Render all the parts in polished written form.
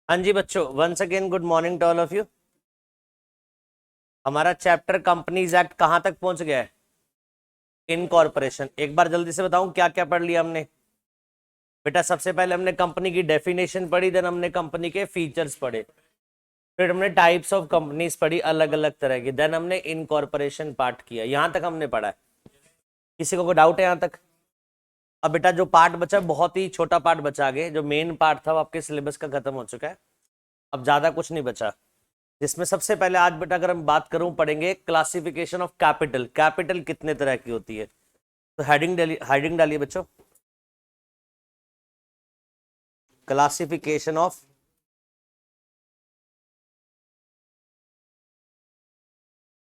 हाँ जी बच्चों, once again good morning to all of you. हमारा चैप्टर कंपनीज एक्ट कहाँ तक पहुंच गया है? इनकॉर्पोरेशन। एक बार जल्दी से बताऊं क्या क्या पढ़ लिया हमने। बेटा सबसे पहले हमने कंपनी की डेफिनेशन पढ़ी, देन हमने कंपनी के फीचर्स पढ़े, फिर हमने टाइप्स ऑफ कंपनीज पढ़ी अलग अलग तरह की, देन हमने इनकॉर्पोरेशन पार्ट किया। यहां तक हमने पढ़ा है। किसी को कोई डाउट है यहां तक? अब बेटा जो पार्ट बचा, बहुत ही छोटा पार्ट बचा, आगे जो मेन पार्ट था वो आपके सिलेबस का खत्म हो चुका है। अब ज्यादा कुछ नहीं बचा, जिसमें सबसे पहले आज बेटा अगर हम बात करूं पढ़ेंगे क्लासिफिकेशन ऑफ कैपिटल। कैपिटल कितने तरह की होती है, तो हेडिंग डालिए बच्चों, क्लासिफिकेशन ऑफ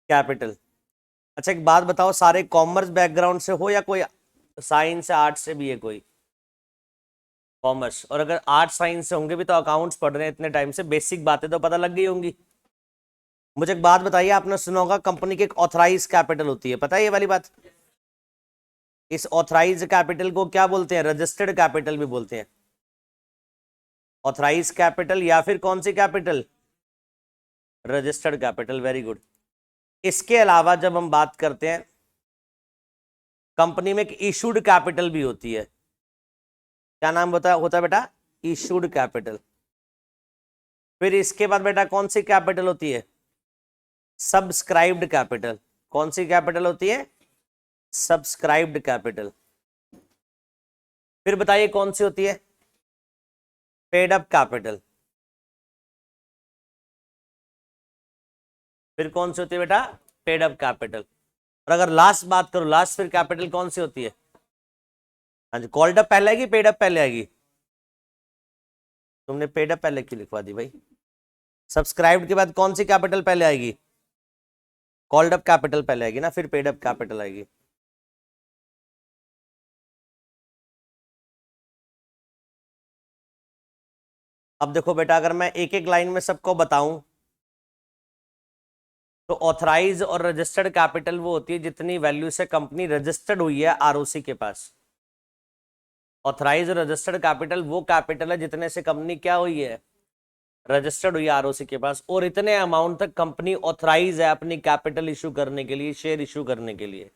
कैपिटल। अच्छा एक बात बताओ, सारे कॉमर्स बैकग्राउंड से हो या कोई साइंस या आर्ट्स से भी है? कोई कॉमर्स, और अगर आर्ट साइंस से होंगे भी तो अकाउंट्स पढ़ रहे हैं इतने टाइम से, बेसिक बातें तो पता लग गई होंगी। मुझे एक बात बताइए, आपने सुना होगा कंपनी की एक ऑथराइज कैपिटल होती है, पता है ये वाली बात? इस ऑथराइज कैपिटल को क्या बोलते हैं? रजिस्टर्ड कैपिटल भी बोलते हैं। ऑथराइज कैपिटल या फिर कौन सी capital? Registered capital. Very good. इसके अलावा जब हम बात करते हैं, कंपनी में एक इशूड कैपिटल भी होती है। क्या नाम होता है बेटा? Issued capital. फिर इसके बाद बेटा कौन सी कैपिटल होती है? Subscribed capital. कौन सी कैपिटल होती है? Subscribed capital. फिर बताइए कौन सी होती है? Paid up capital. फिर कौन सी होती है बेटा? Paid up capital. और अगर लास्ट बात करो, लास्ट फिर कैपिटल कौन सी होती है? हाँ जी, कॉल्ड अप पहले आएगी, पेड अप पहले आएगी? तुमने पेड अप पहले क्यों लिखवा दी भाई? सब्सक्राइब्ड के बाद कौन सी कैपिटल पहले आएगी? कॉल्ड अप कैपिटल पहले आएगी ना, फिर पेड अप कैपिटल आएगी। अब देखो बेटा, अगर मैं एक एक लाइन में सबको बताऊं, तो ऑथराइज और रजिस्टर्ड कैपिटल वो होती है जितनी वैल्यू से कंपनी रजिस्टर्ड हुई है आरओसी के पास। ऑथराइज और रजिस्टर्ड कैपिटल वो कैपिटल है जितने से कंपनी क्या हुई है? रजिस्टर्ड हुई है आरओसी के पास, और इतने अमाउंट तक कंपनी ऑथराइज है अपनी कैपिटल इशू करने के लिए, शेयर इशू करने के लिए।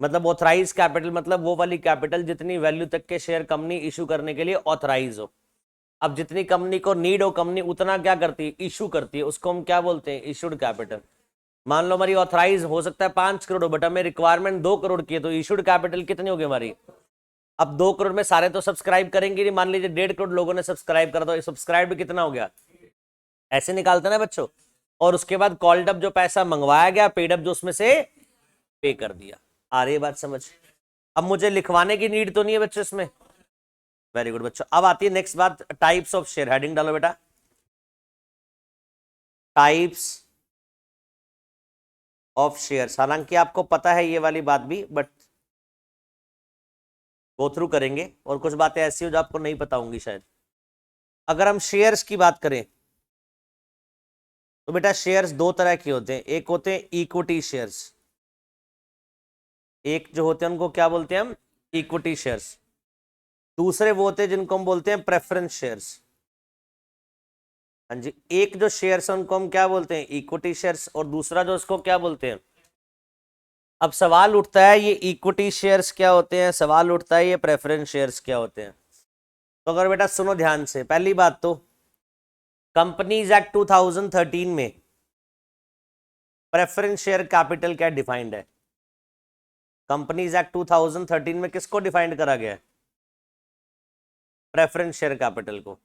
मतलब ऑथराइज कैपिटल मतलब वो वाली कैपिटल जितनी वैल्यू तक के शेयर कंपनी इशू करने के लिए ऑथराइज हो। अब जितनी कंपनी को नीड हो, कंपनी उतना क्या करती है? इशू करती है। उसको हम क्या बोलते हैं? Issued capital. मान लो हमारी ऑथराइज हो सकता है 5 करोड़ हो, बट हमें रिक्वायरमेंट 2 करोड़ की है, तो इशूड कैपिटल कितनी होगी हमारी? अब 2 करोड़ में सारे तो सब्सक्राइब करेंगे नहीं, मान लीजिए 1.5 करोड़ लोगों ने सब्सक्राइब करा, तो सब्सक्राइब कितना हो गया? ऐसे निकालते ना बच्चों। और उसके बाद कॉल्ड अप जो पैसा मंगवाया गया, पेड अप जो उसमें से पे कर दिया। आ रही है बात समझ? अब मुझे लिखवाने की नीड तो नहीं है बच्चों इसमें। वेरी गुड बच्चों। अब आती है नेक्स्ट बात, टाइप्स ऑफ शेयर। हेडिंग डालो बेटा, टाइप्स ऑफ शेयर। हालांकि आपको पता है ये वाली बात भी, बट गो थ्रू करेंगे, और कुछ बातें ऐसी हो जो आपको नहीं पता होंगी शायद। अगर हम शेयर्स की बात करें, तो बेटा शेयर्स दो तरह के होते हैं। एक होते हैं इक्विटी शेयर्स, एक जो होते हैं उनको क्या बोलते हैं हम? Equity shares. दूसरे वो होते हैं जिनको हम बोलते हैं प्रेफरेंस शेयर्स। हाँ जी, एक जो शेयर्स है उनको हम क्या बोलते हैं? इक्विटी शेयर्स, और दूसरा जो उसको क्या बोलते हैं? अब सवाल उठता है ये इक्विटी शेयर्स क्या होते हैं, सवाल उठता है ये प्रेफरेंस शेयर्स क्या होते हैं। तो अगर बेटा सुनो ध्यान से, पहली बात तो कंपनीज एक्ट 2013 में प्रेफरेंस शेयर कैपिटल क्या डिफाइंड है? कंपनीज एक्ट 2013 में किसको डिफाइंड करा गया है? प्रेफरेंस शेयर कैपिटल को।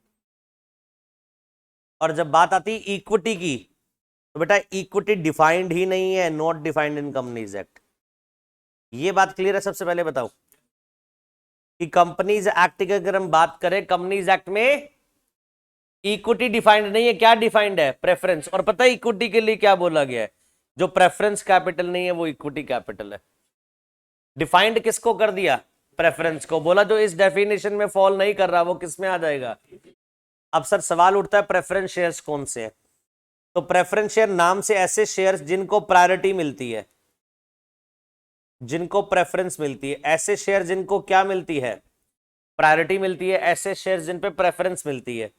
और जब बात आती है इक्विटी की, तो बेटा इक्विटी डिफाइंड ही नहीं है, not defined in companies act. ये बात क्लियर है? सबसे पहले बताओ कि कंपनीज एक्ट की अगर हम बात करें, कंपनीज एक्ट में इक्विटी डिफाइंड नहीं है। क्या डिफाइंड है? प्रेफरेंस। और पता है इक्विटी के लिए क्या बोला गया है? जो प्रेफरेंस कैपिटल नहीं है वो इक्विटी कैपिटल है। डिफाइंड किसको कर दिया? प्रेफरेंस को। बोला जो इस डेफिनेशन में फॉल नहीं कर रहा वो किस में आ जाएगा? अब सर सवाल उठता है प्रेफरेंस शेयर्स कौन से हैं? तो प्रेफरेंस शेयर नाम से ऐसे शेयर्स जिनको प्रायोरिटी मिलती है, जिनको प्रेफरेंस मिलती है, ऐसे शेयर जिनको क्या मिलती है? प्रायोरिटी मिलती है। ऐसे शेयर जिन पे प्रेफरेंस मिलती है,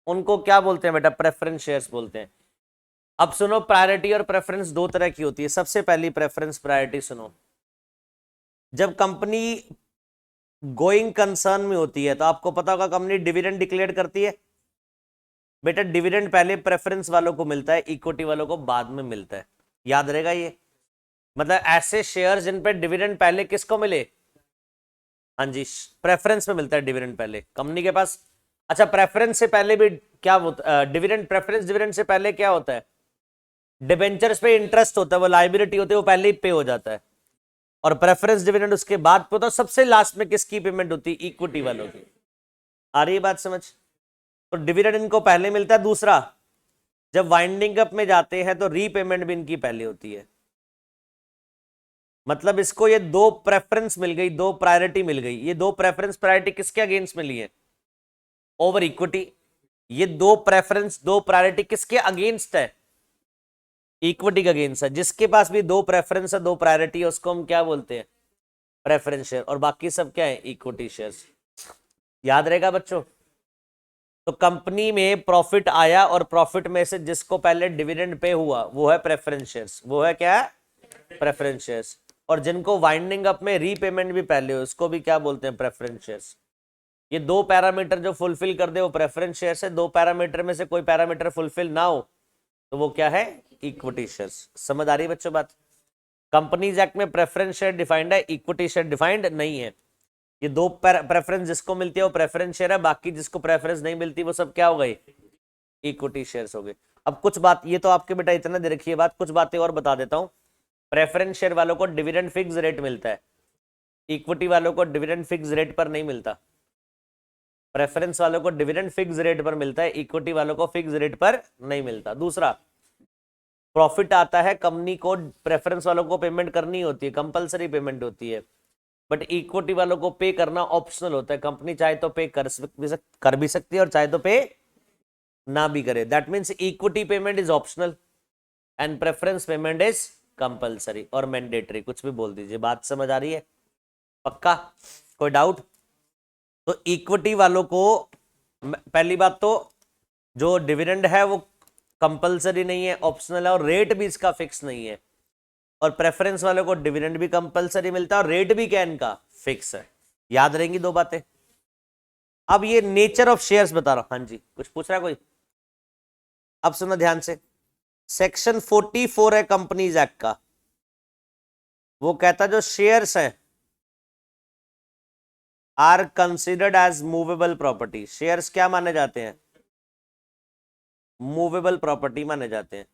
उनको क्या बोलते हैं बेटा? प्रेफरेंस शेयर्स बोलते हैं। अब सुनो, प्रायोरिटी और प्रेफरेंस दो तरह की होती है। सबसे पहली प्रेफरेंस प्रायोरिटी सुनो, जब कंपनी गोइंग कंसर्न में होती है तो आपको पता होगा कंपनी डिविडेंड डिक्लेयर करती है। बेटा डिविडेंड पहले प्रेफरेंस वालों को मिलता है, इक्विटी वालों को बाद में मिलता है। याद रहेगा ये, मतलब ऐसे शेयर जिन पे डिविडेंड पहले किसको मिले? हाँ जी, प्रेफरेंस में मिलता है डिविडेंड पहले कंपनी के पास। अच्छा, प्रेफरेंस से पहले भी क्या होता है? डिविडेंड, प्रेफरेंस डिविडेंड से पहले क्या होता है? डिबेंचर्स पे इंटरेस्ट होता है, वो लाइबिलिटी होती है, वो पहले ही पे हो जाता है। और प्रेफरेंस डिविडेंड उसके बाद पे होता है। सबसे लास्ट में किसकी पेमेंट होती है? इक्विटी वालों की। आ रही है बात समझ? तो डिविडेंड इनको पहले मिलता है। दूसरा, जब वाइंडिंग अप में जाते हैं तो रीपेमेंट भी इनकी पहले होती है। मतलब इसको ये दो प्रेफरेंस मिल गई, दो प्रायोरिटी मिल गई। ये दो प्रेफरेंस प्रायोरिटी किसके अगेंस्ट मिली है? Over equity. ये दो प्रेफरेंस, दो प्रायोरिटी किसके अगेंस्ट है? इक्विटी के अगेंस्ट है। जिसके पास भी दो प्रेफरेंस है, दो प्रायोरिटी है, उसको हम क्या बोलते हैं? Preference share. और बाकी सब क्या है? Equity shares. याद रहेगा बच्चों? तो कंपनी में प्रॉफिट आया और प्रॉफिट में से जिसको पहले डिविडेंड पे हुआ वो है प्रेफरेंस शेयर्स। वो है क्या? Preference shares. और जिनको वाइंडिंग अप में रीपेमेंट भी पहले हो उसको भी क्या बोलते हैं? Preference shares. ये दो पैरामीटर जो फुलफिल कर दे वो प्रेफरेंस शेयर्स है। दो पैरामीटर में से कोई पैरामीटर फुलफिल ना हो तो वो क्या है? Equity shares. समझ आ रही है बच्चों बात? कंपनीज एक्ट में प्रेफरेंस शेयर डिफाइंड है, इक्विटी शेयर डिफाइंड नहीं है। ये दो प्रेफरेंस जिसको मिलती है वो प्रेफरेंस शेयर है, बाकी जिसको प्रेफरेंस नहीं मिलती वो सब क्या हो गए? इक्विटी शेयर्स हो गए। अब कुछ बात, ये तो आपके बेटा इतना दे रखी है बात, कुछ बातें और बता देता हूं। प्रेफरेंस शेयर वालों को डिविडेंड फिक्स रेट मिलता है, इक्विटी वालों को डिविडेंड फिक्स रेट पर नहीं मिलता। प्रेफरेंस वालों को डिविडेंड फिक्स रेट पर मिलता है, इक्विटी वालों को फिक्स रेट पर नहीं मिलता। दूसरा, प्रॉफिट आता है कंपनी को प्रेफरेंस वालों को पेमेंट करनी होती है, कंपलसरी पेमेंट होती है। बट इक्विटी वालों को पे करना ऑप्शनल होता है। कंपनी चाहे तो पे कर भी सकती है और चाहे तो पे ना भी करे। That means equity payment is optional and preference payment is compulsory और मैंडेटरी। कुछ भी बोल दीजिए, बात समझ आ रही है? पक्का? कोई डाउट? तो इक्विटी वालों को पहली बात तो जो डिविडेंड है वो कंपलसरी नहीं है, ऑप्शनल है, और रेट भी इसका फिक्स नहीं है। और प्रेफरेंस वालों को डिविडेंड भी कंपलसरी मिलता है और रेट भी क्या इनका? फिक्स है। याद रहेंगी दो बातें। अब ये नेचर ऑफ शेयर्स बता रहा हूं। हाँ जी, कुछ पूछ रहा है कोई? अब सुनो ध्यान से। सेक्शन 44 है कंपनीज एक्ट का, वो कहता जो शेयर्स हैं are considered as movable property. Shares क्या माने जाते हैं? मूवेबल प्रॉपर्टी माने जाते हैं।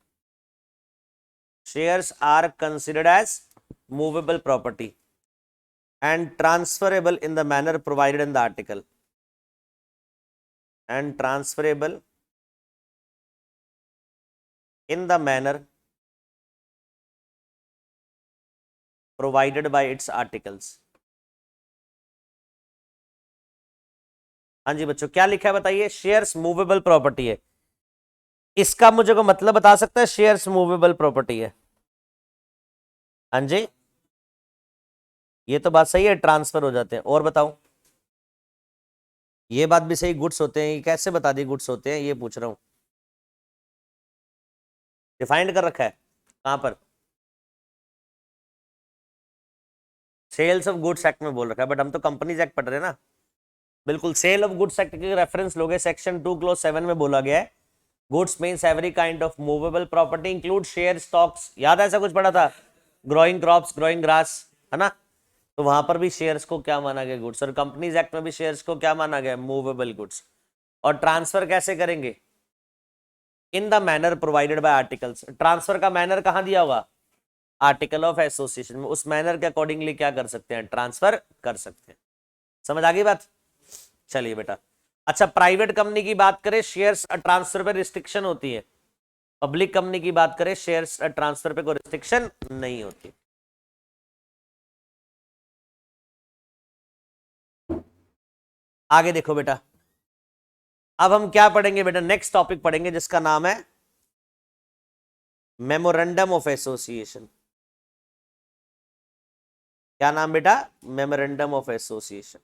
Shares are considered as movable property and transferable in the manner provided in the article, and transferable in the manner provided by its articles। हाँ जी बच्चों, क्या लिखा है बताइए? शेयर्स मूवेबल प्रॉपर्टी है। इसका मुझे को मतलब बता सकता है? शेयर्स मूवेबल प्रॉपर्टी है। हाँ जी, ये तो बात सही है, ट्रांसफर हो जाते हैं। और बताओ, ये बात भी सही, गुड्स होते हैं। ये कैसे बता दी गुड्स होते हैं? ये पूछ रहा हूं। डिफाइंड कर रखा है कहां पर? सेल्स ऑफ गुड्स एक्ट में बोल रखा है, बट हम तो कंपनीज एक्ट पढ़ रहे हैं ना। बिल्कुल, सेल ऑफ गुड्स एक्ट के रेफरेंस लोगे, सेक्शन 2 क्लॉज 7 में बोला गया है goods means every kind of movable property include share stocks. याद है ऐसा कुछ पढ़ा था? ग्रोइंग क्रॉप्स, ग्रोइंग ग्रास, है ना? तो वहां पर भी शेयर्स को क्या माना गया? गुड्स। और कंपनीज एक्ट में भी शेयर्स को क्या माना गया? Movable goods. और ट्रांसफर कैसे करेंगे? In the manner provided by articles. Transfer का मैनर कहां दिया होगा? आर्टिकल ऑफ एसोसिएशन में। उस मैनर के अकॉर्डिंगली क्या कर सकते हैं? ट्रांसफर कर सकते हैं। समझ आ गई बात? चलिए बेटा। अच्छा, प्राइवेट कंपनी की बात करें, शेयर्स ट्रांसफर पे रिस्ट्रिक्शन होती है। पब्लिक कंपनी की बात करें, शेयर्स ट्रांसफर पे कोई रिस्ट्रिक्शन नहीं होती। आगे देखो बेटा, अब हम क्या पढ़ेंगे बेटा? नेक्स्ट टॉपिक पढ़ेंगे जिसका नाम है मेमोरेंडम ऑफ एसोसिएशन। क्या नाम बेटा? Memorandum of association.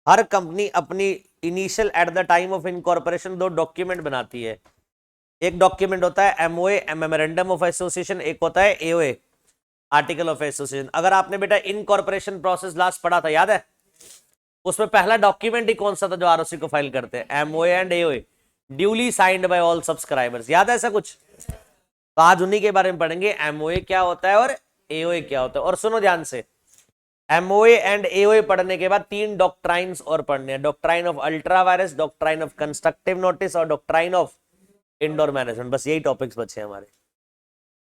हर कंपनी अपनी initial at the time of incorporation दो डॉक्यूमेंट बनाती है। एक डॉक्यूमेंट होता है एमओए, मेमोरेंडम ऑफ एसोसिएशन, एक होता है एओए, आर्टिकल ऑफ एसोसिएशन। अगर आपने बेटा इनकॉर्पोरेशन प्रोसेस लास्ट पढ़ा था, याद है? उसमें पहला डॉक्यूमेंट ही कौन सा था जो आरओसी को फाइल करते हैं? MOA and AOA, duly signed by all subscribers. याद है ऐसा कुछ? तो आज उन्हीं के बारे में पढ़ेंगे, एमओए क्या होता है और एओए क्या होता है। और सुनो ध्यान से, एमओए एंड एओए पढ़ने के बाद तीन डॉक्ट्राइन्स और पढ़ने हैं, doctrine of ultra vires, doctrine of constructive notice और डॉक्ट्राइन ऑफ इंडोर मैनेजमेंट। बस यही टॉपिक्स बचे हैं हमारे।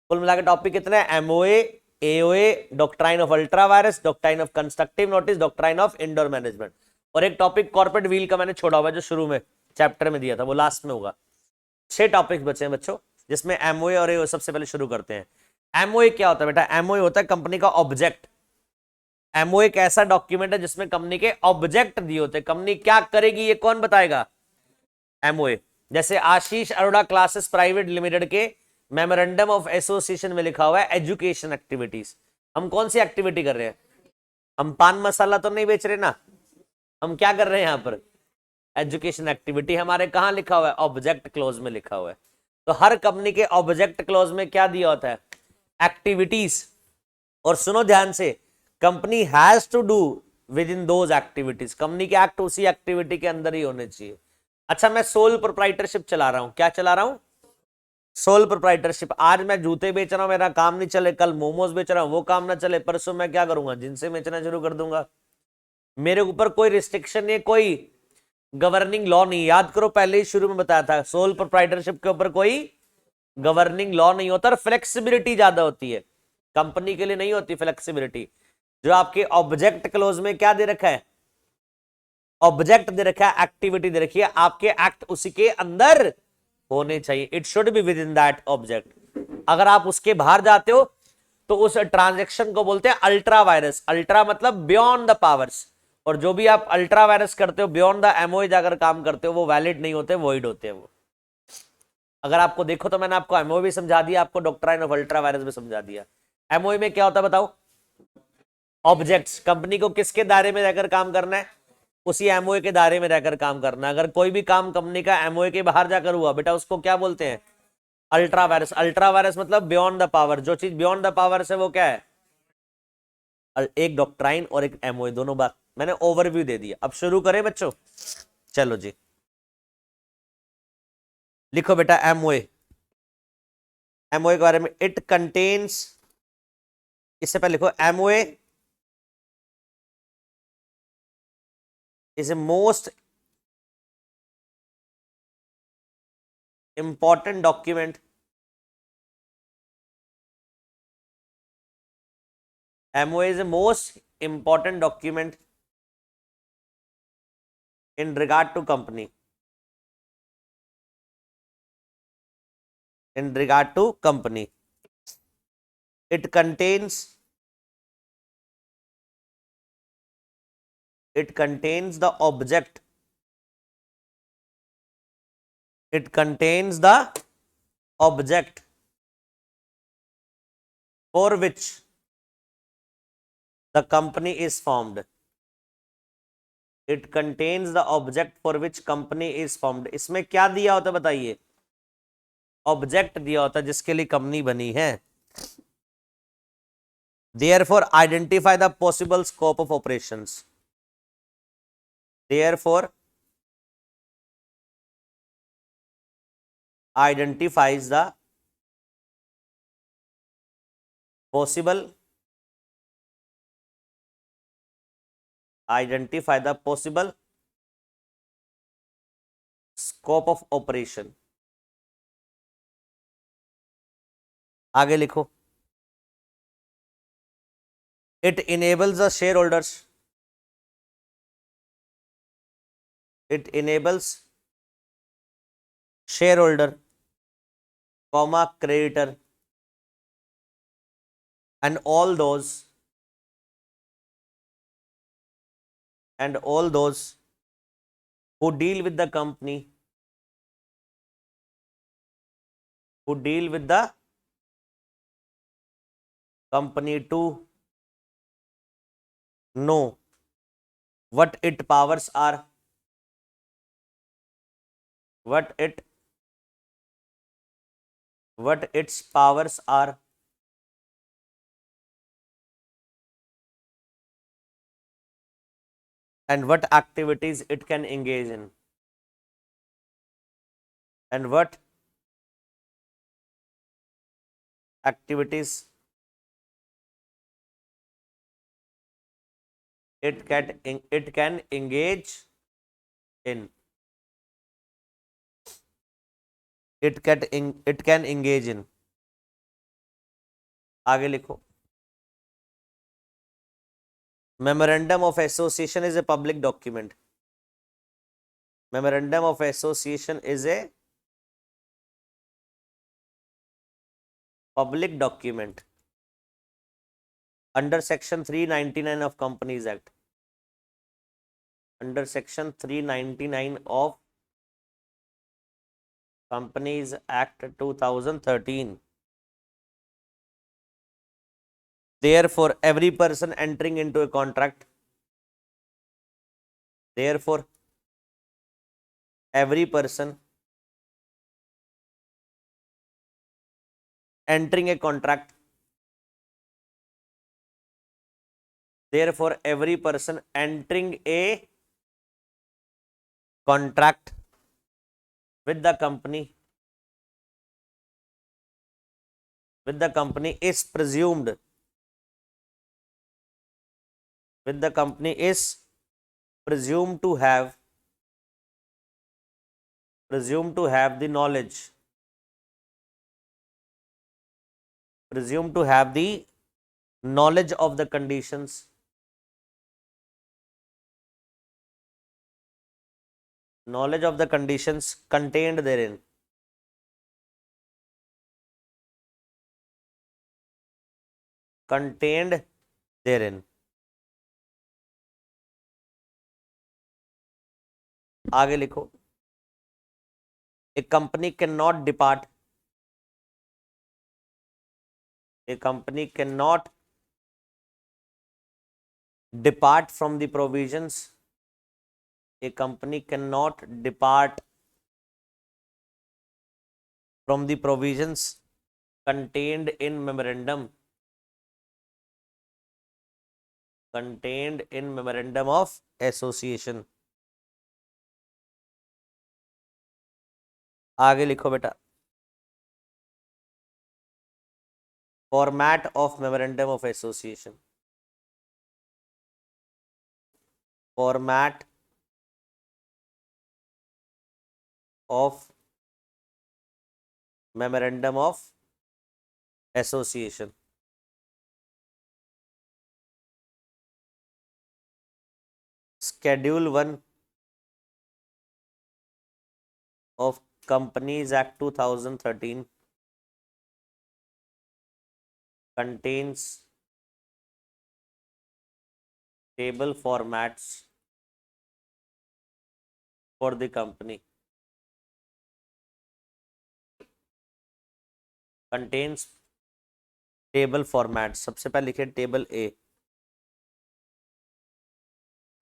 कुल मिलाकर टॉपिक कितने हैं? MOA, AOA, doctrine of ultra vires, doctrine of constructive notice, doctrine of indoor management. और एक टॉपिक कॉर्पोरेट व्हील का मैंने छोड़ा हुआ है, जो शुरू में चैप्टर में दिया था, वो लास्ट में होगा। 6 टॉपिक्स बचे हैं बच्चों, जिसमें एमओए और एओए। सबसे पहले शुरू करते हैं। एमओए क्या होता है बेटा? एमओए होता है कंपनी का ऑब्जेक्ट। एमओए एक ऐसा डॉक्यूमेंट है जिसमें कंपनी के ऑब्जेक्ट दिए होते हैं, कंपनी क्या करेगी ये कौन बताएगा? एमओए। जैसे आशीष अरोड़ा क्लासेस प्राइवेट लिमिटेड के मेमोरेंडम ऑफ एसोसिएशन में लिखा हुआ है एजुकेशन एक्टिविटीज। हम कौन सी एक्टिविटी कर रहे हैं? हम पान मसाला तो नहीं बेच रहे ना, हम क्या कर रहे हैं यहां पर? Education activity. हमारे कहां लिखा हुआ है? ऑब्जेक्ट क्लोज में लिखा हुआ है। तो हर कंपनी के ऑब्जेक्ट क्लोज में क्या दिया होता है? एक्टिविटीज। और सुनो ध्यान से, company has to do with in those activities. Company के एक्ट उसी एक्टिविटी के अंदर ही होने चाहिए। अच्छा, मैं सोल प्रोप्राइटरशिप चला रहा हूं। क्या चला रहा हूं? Sole proprietorship. आज मैं जूते बेच रहा हूं, मेरा काम नहीं चले, कल मोमोज बेच रहा हूं, वो काम ना चले, परसों मैं क्या करूंगा? जिनसे बेचना शुरू कर दूंगा। मेरे ऊपर कोई रिस्ट्रिक्शन नहीं, कोई गवर्निंग लॉ नहीं। याद करो, पहले ही शुरू में बताया था, सोल प्रोप्राइटरशिप के ऊपर कोई गवर्निंग लॉ नहीं होता और फ्लेक्सिबिलिटी ज्यादा होती है। कंपनी के लिए नहीं होती फ्लेक्सिबिलिटी। जो आपके ऑब्जेक्ट क्लोज में क्या दे रखा है? ऑब्जेक्ट दे रखा है, एक्टिविटी दे रखी है, आपके एक्ट उसी के अंदर होने चाहिए। It should be with in that object. अगर आप उसके बाहर जाते हो तो उस ट्रांजेक्शन को बोलते हैं अल्ट्रा वायरस। अल्ट्रा मतलब बियॉन्ड द पावर्स। और जो भी आप अल्ट्रा वायरस करते हो, बियॉन्ड द एमओए जाकर काम करते हो, वो वैलिड नहीं होते, वॉइड होते हैं वो। अगर आपको देखो तो मैंने आपको एमओए भी समझा दिया, आपको डॉक्ट्राइन ऑफ अल्ट्रा वायरस भी समझा दिया। एमओए में क्या होता है बताओ? ऑब्जेक्ट्स। कंपनी को किसके दायरे में रहकर काम करना है? उसी एमओए के दायरे में रहकर काम करना है। अगर कोई भी काम कंपनी का एमओए के बाहर जाकर हुआ बेटा, उसको क्या बोलते हैं? Ultra vires. अल्ट्रा वायरस मतलब बियॉन्ड द पावर। जो चीज बियॉन्ड द पावर है वो क्या है? एक डॉक्ट्राइन और एक एमओए, दोनों बात मैंने ओवरव्यू दे दिया। अब शुरू करें बच्चों? चलो जी, लिखो बेटा एमओए। एमओए के बारे में, इट कंटेन्स, इससे पहले लिखो MOA is a most important document MOA is the most important document in regard to company. In regard to company, it contains the object. It contains the object for which the company is formed. It contains the object for which company is formed. इसमें क्या दिया होता है बताइए? Object दिया होता है जिसके लिए कंपनी बनी है। Therefore identify the possible scope of operations. Therefore identifies the possible scope of operation. आगे लिखो, it enables the shareholders, it enables shareholder, comma creditor and all those who deal with the company, to know what its powers are, what its powers are, and what activities it can engage in, and what activities it can engage in, it can engage in। आगे लिखो। Memorandum of association is a public document. Memorandum of association is a public document under section 399 of companies act. Under section 399 of companies act 2013। Therefore, every person entering into a contract, therefore, every person entering a contract, therefore, every person entering a contract with the company, is presumed, with the company is presumed to have the knowledge, of the conditions contained therein, आगे लिखो। A company cannot depart, from the provisions, a company cannot depart from the provisions contained in memorandum, of association। आगे लिखो बेटा। Format of memorandum of association, format of memorandum of association. Schedule 1 of Companies Act 2013 contains table formats for the company, contains table format. सबसे पहले लिखे table A,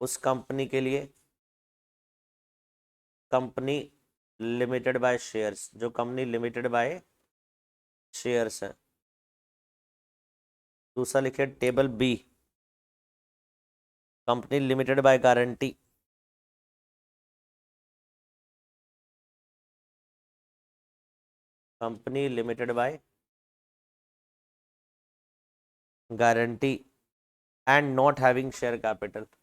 उस company के लिए, company limited by shares, जो कंपनी लिमिटेड बाय शेयर्स है। दूसरा लिखे table B, company limited by guarantee, company limited by guarantee and not having share capital,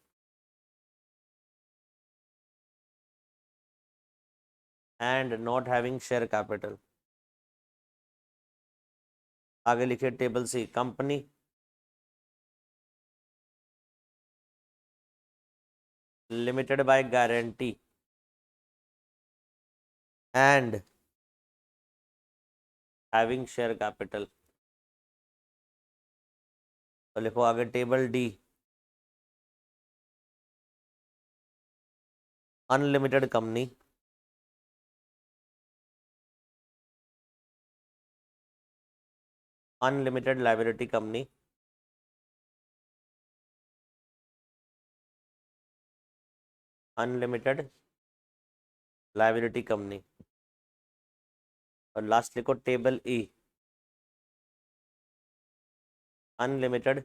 आगे लिखिए table C, company limited by guarantee and having share capital. तो लिखो आगे table D, unlimited company, unlimited liability company unlimited liability company. और last लिखो table E, unlimited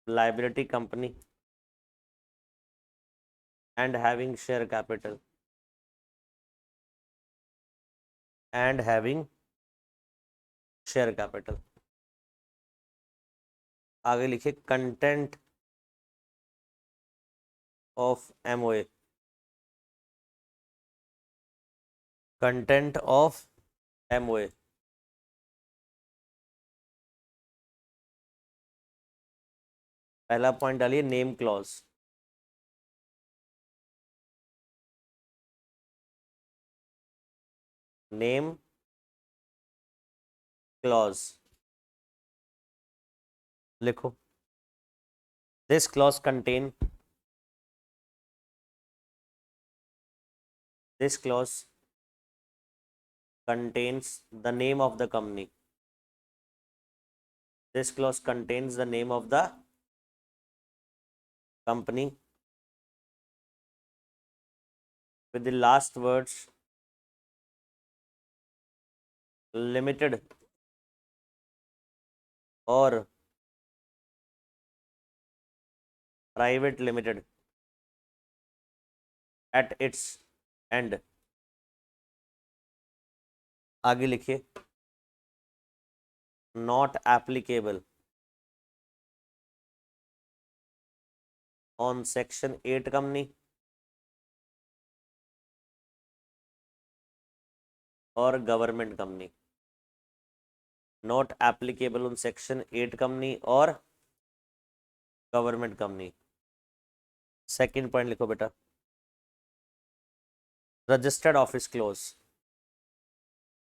liability company and having share capital, and having share capital. आगे लिखिए content of MOA, content of MOA. पहला point डालिए name clause, name clause लिखो। This clause contain, this clause contains the name of the company, this clause contains the name of the company with the last words limited or private limited at its end। आगे लिखिए not applicable on section 8 company और government company, not applicable on section 8 company और government company. Second point लिखो बेटा registered office close,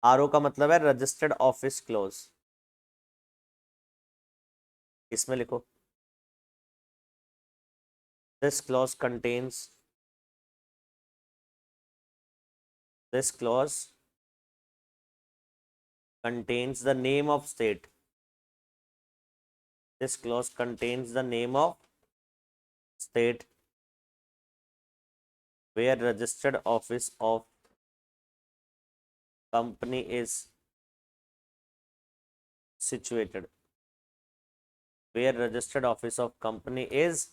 RO का मतलब है registered office close, इसमें लिखो this clause contains, this clause contains the name of state, this clause contains the name of state where registered office of company is situated, where registered office of company is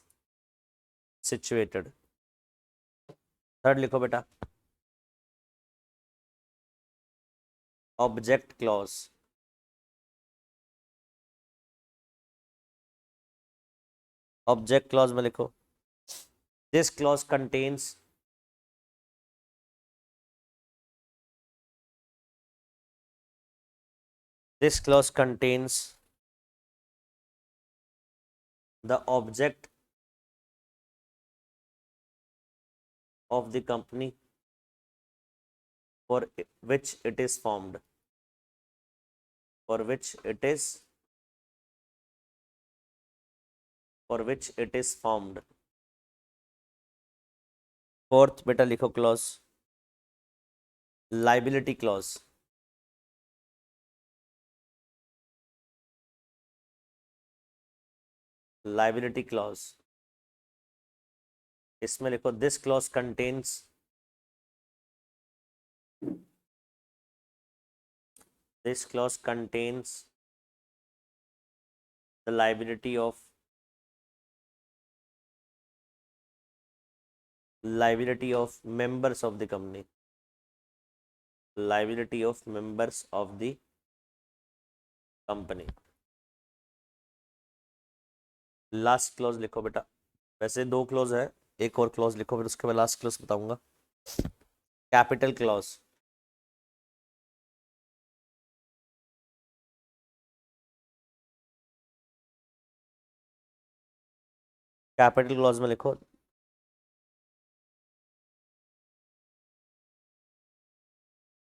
situated। Third लिखो बेटा object clause, object clause में लिखो this clause contains, this clause contains the object of the company for which it is formed, for which it is, for which it is formed। Fourth बेटा लिखो clause liability clause, liability clause, इसमें लिखो this clause contains, this clause contains the liability of members of the company, liability of members of the company। Last clause लिखो बेटा, वैसे दो clause है, एक और क्लॉज लिखो फिर उसके बाद लास्ट क्लॉज बताऊंगा। कैपिटल क्लॉज, कैपिटल क्लॉज में लिखो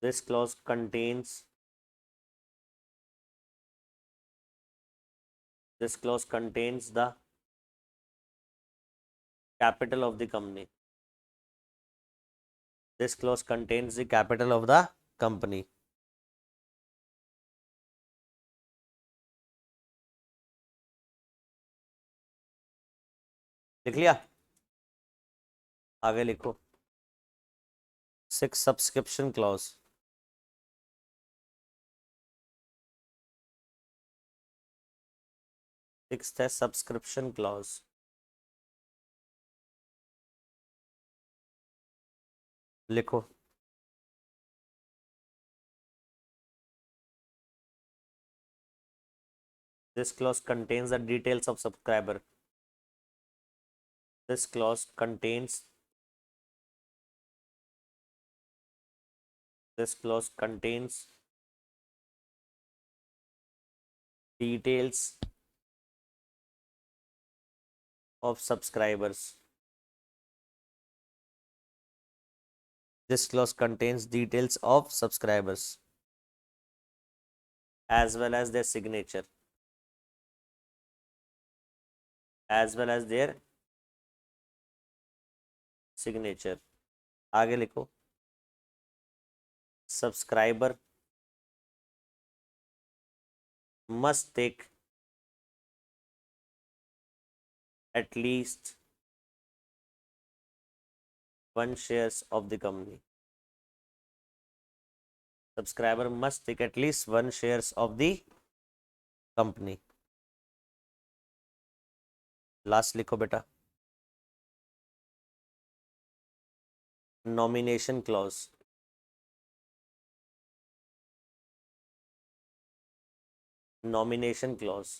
this clause contains, this clause contains the capital of the company, this clause contains the capital of the company। लिख लिया, आगे लिखो 6 सब्सक्रिप्शन क्लॉज। सिक्स्थ है सब्सक्रिप्शन क्लॉज। लिखो this clause contains the details of subscriber। this clause contains this clause contains details of subscribers। this clause contains details of subscribers as well as their signature, as well as their signature। आगे लिखो subscriber must take at least 1 shares of the company। subscriber must take at least 1 shares of the company। Last लिखो बेटा nomination clause. Nomination clause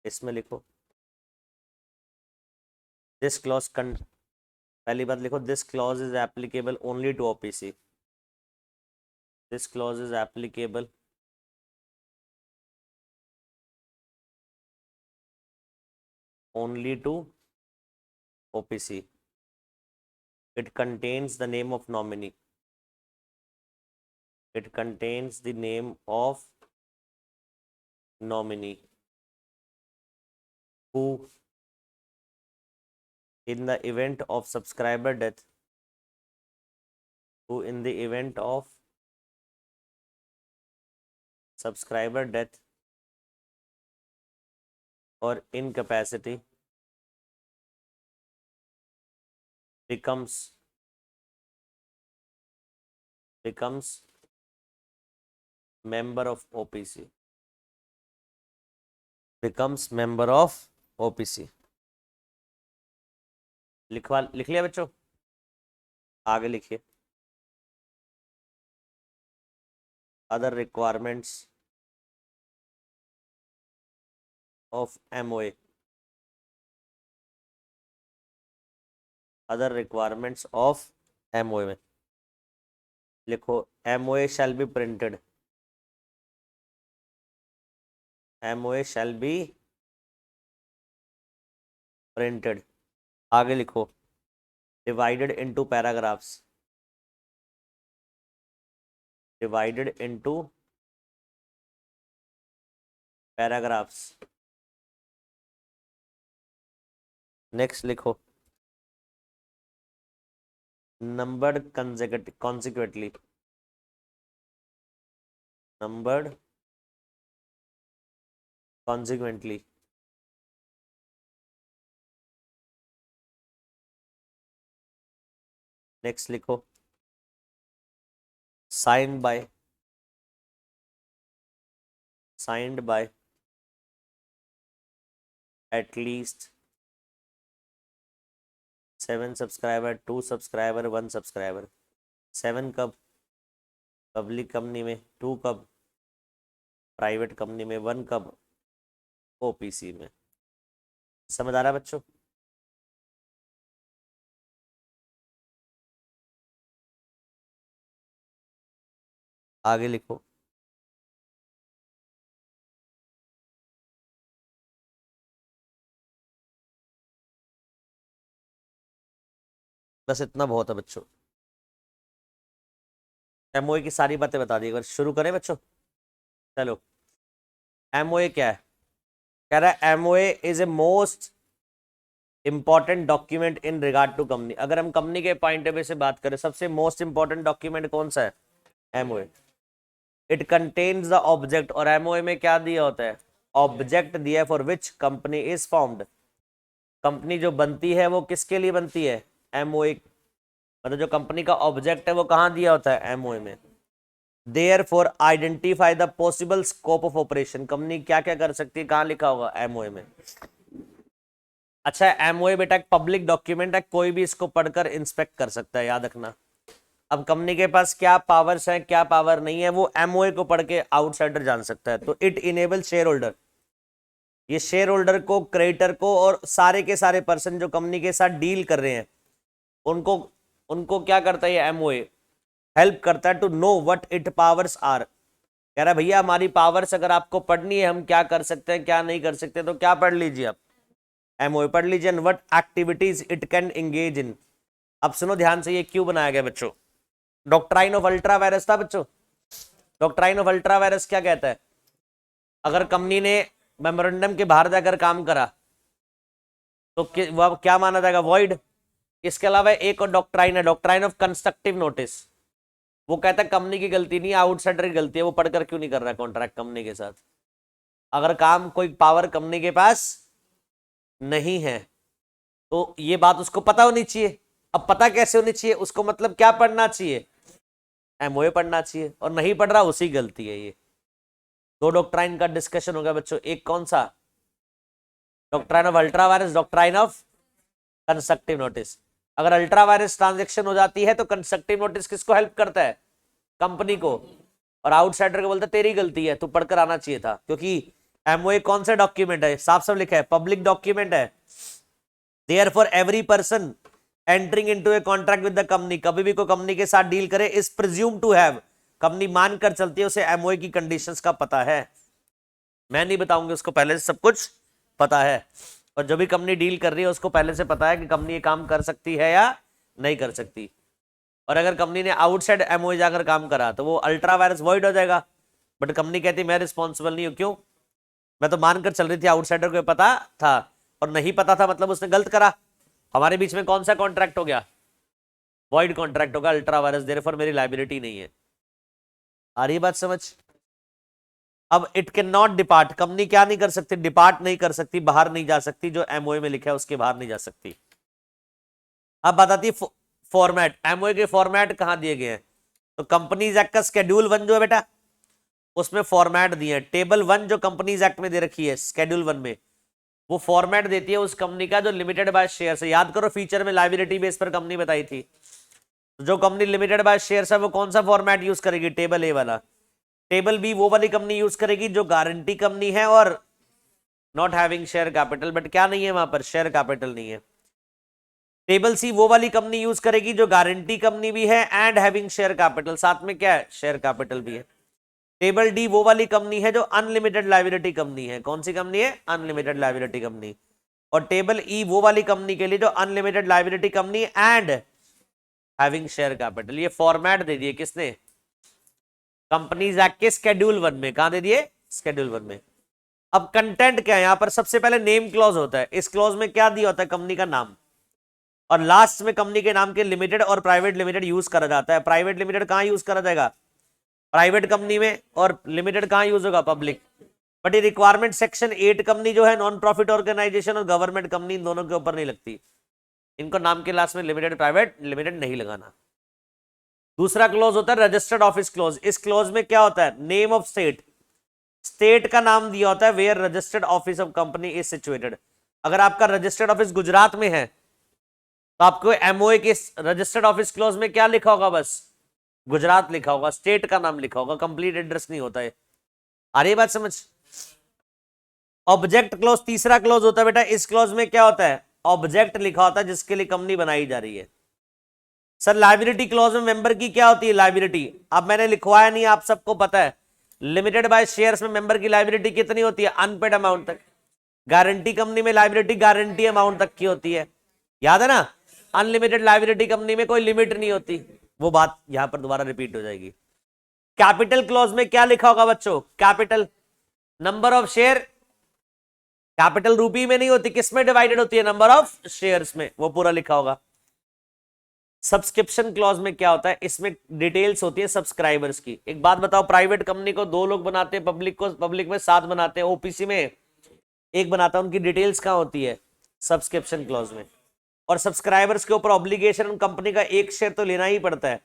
इसमें लिखो this clause पहली बात लिखो this clause is applicable only to OPC. This clause is applicable only to OPC। It contains the name of nominee। It contains the name of nominee who in the event of subscriber death, who in the event of subscriber death or incapacity becomes member of OPC। becomes member of OPC। लिख लिया बच्चों, आगे लिखिए other requirements of MOA। Other requirements of MOA में लिखो MOA shall be printed। MOA shall be printed। आगे लिखो divided into paragraphs। divided into paragraphs। Next लिखो numbered consequently। numbered consequently। Next लिखो signed by at least 7 subscriber, 2 subscriber, 1 subscriber. 7 कब public company में, 2 कब private company में, 1 कब OPC में। समझ आ रहा है बच्चों? आगे लिखो बस इतना बहुत है बच्चों। MOA की सारी बातें बता दी, अगर शुरू करें बच्चों। चलो MOA क्या है, कह रहा है MOA is a most important document in regard to company. अगर हम कंपनी के पॉइंट ऑफ व्यू से बात करें सबसे मोस्ट इंपॉर्टेंट डॉक्यूमेंट कौन सा है? MOA। It contains the object, और MOA में क्या दिया होता है? ऑब्जेक्ट दिया है for which company is formed. Company जो बनती है वो किसके लिए बनती है? एमओए, मतलब जो कंपनी का ऑब्जेक्ट है वो कहाँ दिया होता है? एमओए में। Therefore identify the possible scope of operation, company क्या क्या कर सकती है, कहाँ लिखा होगा? एमओए में। अच्छा, एमओए बेटा एक पब्लिक डॉक्यूमेंट है, कोई भी इसको पढ़कर इंस्पेक्ट कर सकता है, याद रखना। अब कंपनी के पास क्या पावर्स हैं, क्या पावर नहीं है, वो एमओए को पढ़ के आउटसाइडर जान सकता है। तो इट इनेबल शेयर होल्डर, ये शेयर होल्डर को, क्रेडिटर को और सारे के सारे पर्सन जो कंपनी के साथ डील कर रहे हैं उनको उनको क्या करता है ये एमओए? हेल्प करता है to know what it powers are. कह रहा है भैया हमारी पावर्स अगर आपको पढ़नी है, हम क्या कर सकते हैं क्या नहीं कर सकते, तो क्या पढ़ लीजिए आप? एमओए पढ़ लीजिए। What activities it can engage in. अब सुनो ध्यान से, ये क्यों बनाया गया बच्चों? डॉक्ट्राइन ऑफ अल्ट्रा वायरस था बच्चों। डॉक्ट्राइन ऑफ अल्ट्रा वायरस क्या कहता है? अगर कंपनी ने मेमोरेंडम के बाहर जाकर काम करा तो वह क्या माना जाएगा? वॉइड। इसके अलावा एक और डॉक्ट्राइन है, डॉक्ट्राइन ऑफ कंस्ट्रक्टिव नोटिस। वो कहता है कंपनी की गलती नहीं, आउटसाइडर की गलती है, वो पढ़कर क्यों नहीं कर रहा है कॉन्ट्रैक्ट कंपनी के साथ? अगर काम कोई पावर कंपनी के पास नहीं है तो ये बात उसको पता होनी चाहिए। अब पता कैसे होनी चाहिए उसको? मतलब क्या पढ़ना चाहिए? एमओए पढ़ना चाहिए, और नहीं पढ़ रहा उसी गलती है। ये दो डॉक्ट्राइन का डिस्कशन होगा बच्चों। एक कौन सा? Doctrine of ultra vires, doctrine of constructive notice. अगर अल्ट्रा वायरस ट्रांजेक्शन हो जाती है तो कंस्ट्रक्टिव नोटिस किसको हेल्प करता है? कंपनी को। और आउटसाइडर को बोलता है तेरी गलती है, तू पढ़कर आना चाहिए था। क्योंकि एमओए कौन सा डॉक्यूमेंट है? साफ साफ लिखा है, पब्लिक डॉक्यूमेंट है। Therefore every person entering into a contract with the company, कभी भी कोई कंपनी के साथ डील करे, is presumed to have, company मानकर चलती है उसे एमओए की कंडीशंस का पता है। मैं नहीं बताऊंगी, उसको पहले से सब कुछ पता है। और जो भी कंपनी डील कर रही है उसको पहले से पता है कि कंपनी ये काम कर सकती है या नहीं कर सकती। और अगर कंपनी ने आउटसाइड एमओए जाकर काम करा तो वो अल्ट्रा वायरस वॉइड हो जाएगा। बट कंपनी कहती मैं रिस्पॉन्सिबल नहीं हूं। क्यों? मैं तो मानकर चल रही थी, आउटसाइडर को पता था, और नहीं पता था मतलब उसने गलत करा। हमारे बीच में कौन सा कॉन्ट्रैक्ट हो गया? वॉइड कॉन्ट्रैक्ट होगा, अल्ट्रा वायरस, देयरफॉर मेरी लायबिलिटी नहीं है। आ रही बात समझ? अब it can not depart, company क्या नहीं कर सकती? डिपार्ट नहीं कर सकती, बाहर नहीं जा सकती। जो एमओए में लिखा है उसके बाहर नहीं जा सकती। अब बताती फॉर्मेट, एमओए के फॉर्मेट कहां दिए गए हैं? तो कंपनीज एक्ट का शेड्यूल 1 जो है बेटा, उसमें फॉर्मेट दिए हैं। टेबल 1 जो कंपनीज एक्ट में दे रखी है शेड्यूल 1 में, वो फॉर्मेट देती है उस कंपनी का जो लिमिटेड बाय शेयर है। याद करो फीचर में लायबिलिटी बेस पर कंपनी बताई थी। तो जो कंपनी लिमिटेड बाय शेयर है वो कौन सा फॉर्मेट यूज करेगी? टेबल ए वाला। टेबल बी वो वाली कंपनी यूज करेगी जो गारंटी कंपनी है और not having share capital, but क्या नहीं है वहां पर? शेयर कैपिटल नहीं है। टेबल सी वो वाली कंपनी यूज करेगी जो गारंटी कंपनी भी है एंड हैविंग शेयर कैपिटल, साथ में क्या है? शेयर कैपिटल भी है। टेबल डी वो वाली कंपनी है जो अनलिमिटेड लायबिलिटी कंपनी है। कौन सी कंपनी है? Unlimited liability company. और टेबल ई वो वाली कंपनी के लिए जो unlimited liability company and having share capital. ये फॉर्मेट दे दिए किसने? कंपनीज एक्ट के शेड्यूल 1 में। कहां दे दिए? शेड्यूल 1 में। अब कंटेंट क्या है यहां पर? सबसे पहले नेम क्लॉज होता है। इस क्लॉज में क्या दिया होता है? कंपनी का नाम। और लास्ट में कंपनी के नाम के लिमिटेड और प्राइवेट लिमिटेड यूज करा जाता है। प्राइवेट लिमिटेड कहां यूज करा जाएगा? प्राइवेट कंपनी में। और लिमिटेड कहां यूज होगा? पब्लिक। बट ये रिक्वायरमेंट सेक्शन 8 कंपनी जो है नॉन प्रॉफिट ऑर्गेनाइजेशन और गवर्नमेंट कंपनी, इन दोनों के ऊपर नहीं लगती। इनको नाम के लास्ट में लिमिटेड प्राइवेट लिमिटेड नहीं लगाना। दूसरा क्लोज होता है रजिस्टर्ड ऑफिस क्लोज। इस क्लोज में क्या होता है? नेम ऑफ स्टेट, स्टेट का नाम दिया होता है where registered office of company is situated. अगर आपका रजिस्टर्ड ऑफिस गुजरात में है तो आपको एमओए के रजिस्टर्ड ऑफिस क्लोज में क्या लिखा होगा? बस गुजरात लिखा होगा, स्टेट का नाम लिखा होगा, कंप्लीट एड्रेस नहीं होता है। आ रही बात समझ? ऑब्जेक्ट क्लोज तीसरा क्लोज होता है बेटा। इस क्लोज में क्या होता है? ऑब्जेक्ट लिखा होता है जिसके लिए कंपनी बनाई जा रही है। सर लायबिलिटी क्लॉज में मेंबर की क्या होती है? लायबिलिटी। अब मैंने लिखवाया नहीं, आप सबको पता है। लिमिटेड बाय शेयर्स में मेंबर की लायबिलिटी कितनी होती है? अनपेड अमाउंट तक। गारंटी कंपनी में लायबिलिटी गारंटी अमाउंट तक की होती है, याद है ना? अनलिमिटेड लायबिलिटी कंपनी में कोई लिमिट नहीं होती। वो बात यहां पर दोबारा रिपीट हो जाएगी। कैपिटल क्लॉज में क्या लिखा होगा बच्चों? Capital, number of share. Capital रूपी में नहीं होती, किसमें डिवाइडेड होती है? नंबर ऑफ शेयर्स में, वो पूरा लिखा होगा। सब्सक्रिप्शन क्लॉज में क्या होता है? इसमें डिटेल्स होती है सब्सक्राइबर्स की। एक बात बताओ, प्राइवेट कंपनी को 2 लोग बनाते हैं, पब्लिक में 7 बनाते हैं, ओपीसी में 1 बनाता है, उनकी डिटेल्स कहां होती है? सब्सक्रिप्शन क्लॉज में। और सब्सक्राइबर्स के ऊपर ऑब्लिगेशन कंपनी का एक शेयर तो लेना ही पड़ता है।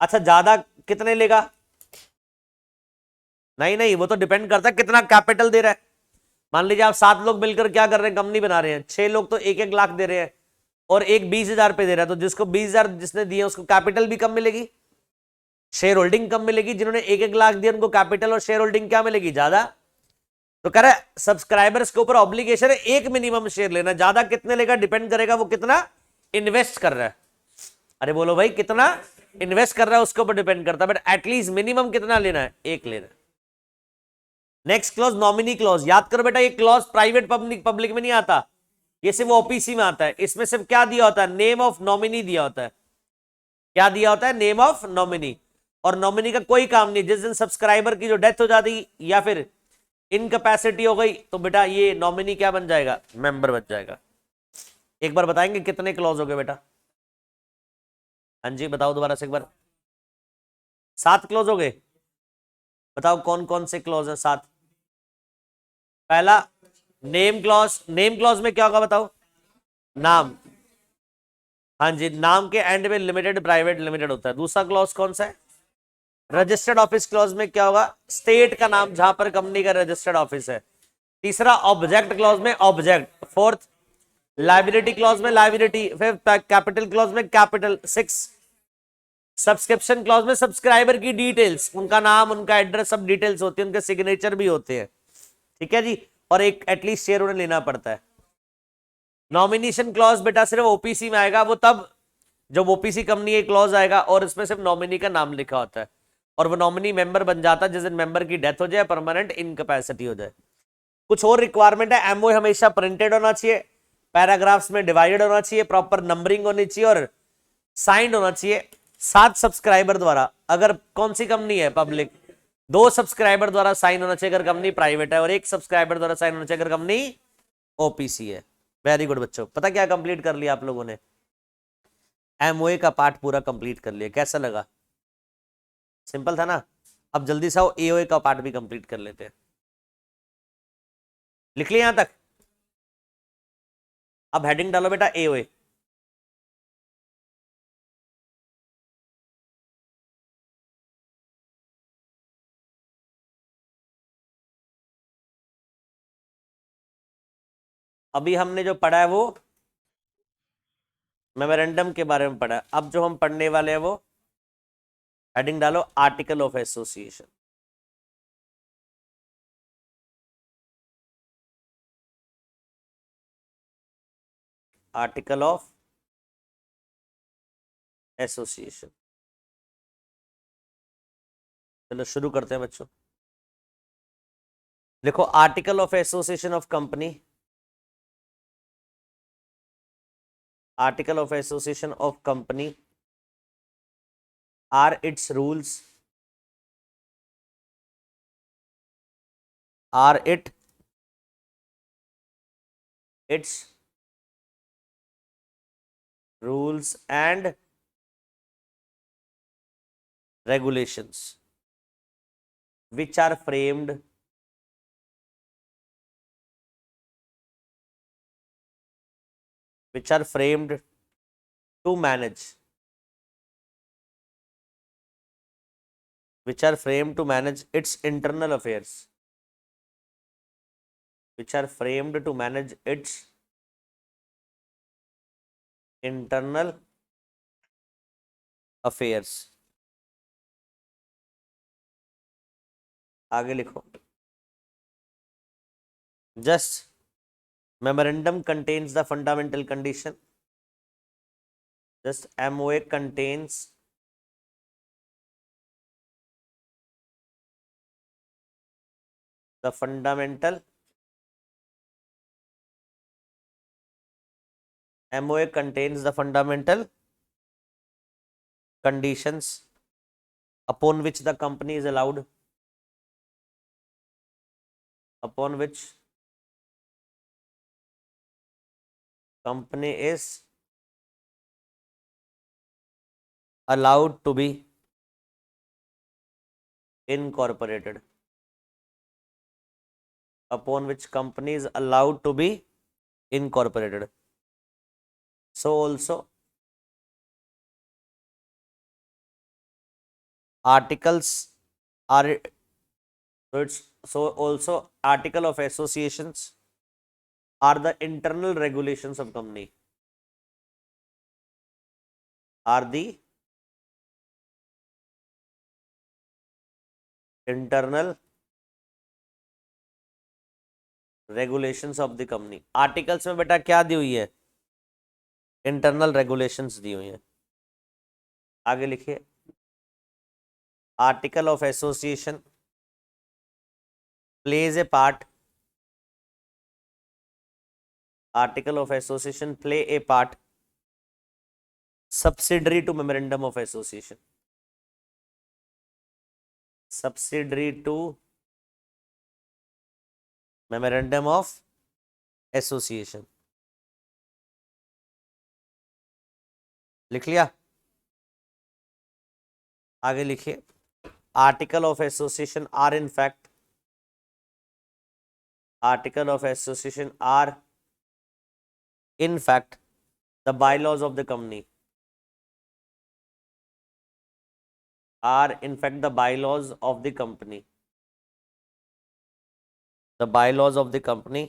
अच्छा ज्यादा कितने लेगा? नहीं नहीं, वो तो डिपेंड करता है कितना कैपिटल दे रहा है। मान लीजिए आप 7 लोग मिलकर क्या कर रहे हैं, कंपनी बना रहे हैं, 6 लोग तो 1-1 लाख दे रहे हैं और एक 20,000 पे दे रहा है, तो जिसको 20,000 जिसने दिए उसको कैपिटल भी कम मिलेगी, शेयर होल्डिंग कम मिलेगी। जिन्होंने 1-1 लाख दिया उनको कैपिटल और शेयर होल्डिंग क्या मिलेगी? ज्यादा। तो कह रहा है सब्सक्राइबर्स के ऊपर ऑब्लिगेशन है एक मिनिमम शेयर लेना, ज्यादा कितने लेगा डिपेंड करेगा वो कितना इन्वेस्ट कर रहा है। अरे बोलो भाई, कितना इन्वेस्ट कर रहा है उसके ऊपर डिपेंड करता है, बट एटलीस्ट मिनिमम कितना लेना है? एक लेना है। Next clause nominee clause. याद करो बेटा, ये क्लॉज प्राइवेट पब्लिक में नहीं आता, ये सिर्फ ओपीसी में आता है। इसमें सिर्फ क्या दिया होता है? नेम ऑफ नॉमिनी दिया होता है। क्या दिया होता है? Name of nominee. और नॉमिनी का कोई काम नहीं, जिस दिन सब्सक्राइबर की जो डेथ हो जाती या फिर इनकैपेसिटी हो गई तो बेटा ये नॉमिनी क्या बन जाएगा? मेंबर बन जाएगा। एक बार बताएंगे कितने क्लॉज हो गए बेटा? हाँ जी बताओ दोबारा से एक बार। 7 क्लॉज हो गए। बताओ कौन कौन से क्लॉज हैं 7? पहला नेम क्लॉज। नेम क्लॉज में क्या होगा बताओ? नाम। हाँ जी, नाम के एंड में लिमिटेड प्राइवेट लिमिटेड होता है। दूसरा क्लॉज कौन सा है? रजिस्टर्ड ऑफिस क्लॉज में क्या होगा? स्टेट का नाम जहां पर कंपनी का रजिस्टर्ड ऑफिस है। तीसरा ऑब्जेक्ट क्लॉज में ऑब्जेक्ट। फोर्थ लाइबिलिटी क्लॉज में लाइबिलिटी। फिफ्थ कैपिटल क्लॉज में कैपिटल। 6 सब्सक्रिप्शन क्लॉज में सब्सक्राइबर की डिटेल्स, उनका नाम उनका एड्रेस सब डिटेल्स होती है, उनके सिग्नेचर भी होते हैं। ठीक है जी। और एक एटलीस्ट शेयर उन्हें लेना पड़ता है। नॉमिनेशन क्लॉज बेटा सिर्फ ओपीसी में आएगा, वो तब जब ओपीसी कंपनी एक क्लॉज आएगा और इसमें सिर्फ नॉमिनी का नाम लिखा होता है और वो नॉमिनी मेंबर बन जाता है जिस दिन मेंबर की डेथ हो जाए, परमानेंट इनकैपेसिटी हो जाए। कुछ और रिक्वायरमेंट है, एमओए हमेशा प्रिंटेड होना चाहिए, पैराग्राफ्स में डिवाइडेड होना चाहिए, प्रॉपर नंबरिंग होनी चाहिए और साइंड होना चाहिए 7 सब्सक्राइबर द्वारा। अगर कौन सी कंपनी है पब्लिक, 2 सब्सक्राइबर द्वारा साइन होना चाहिए अगर कंपनी प्राइवेट है, और 1 सब्सक्राइबर द्वारा साइन होना चाहिए अगर कंपनी ओपीसी है। वेरी गुड बच्चों, पता क्या कंप्लीट कर लिया आप लोगों ने? एमओए का पार्ट पूरा कंप्लीट कर लिया। कैसा लगा? सिंपल था ना? अब जल्दी से आओ एओए का पार्ट भी कंप्लीट कर लेते हैं। लिख लिया यहां तक? अब हेडिंग डालो बेटा एओए। अभी हमने जो पढ़ा है वो मेमोरेंडम के बारे में पढ़ा है। अब जो हम पढ़ने वाले हैं वो हेडिंग डालो article of association. Article of association. चलो शुरू करते हैं बच्चों। देखो article of association of company, article of association of company are its rules, are its rules and regulations which are framed to manage, which are framed to manage its internal affairs, which are framed to manage its internal affairs। आगे लिखो। Just memorandum contains the fundamental condition, just MOA contains the fundamental, MOA contains the fundamental conditions upon which the company is allowed, upon which company is allowed to be incorporated, upon which company is allowed to be incorporated. So also articles are, so also article of associations are the internal regulations of company, are the internal regulations of the company. Articles में बेटा क्या दी हुई है? Internal regulations दी हुई है. आगे लिखिए. Article of association plays a part, article of association play a part subsidiary to memorandum of association, subsidiary to memorandum of association. लिख लिया. आगे लिखिए. Article of association are in fact, article of association are in fact the bylaws of the company, are in fact the bylaws of the company, the bylaws of the company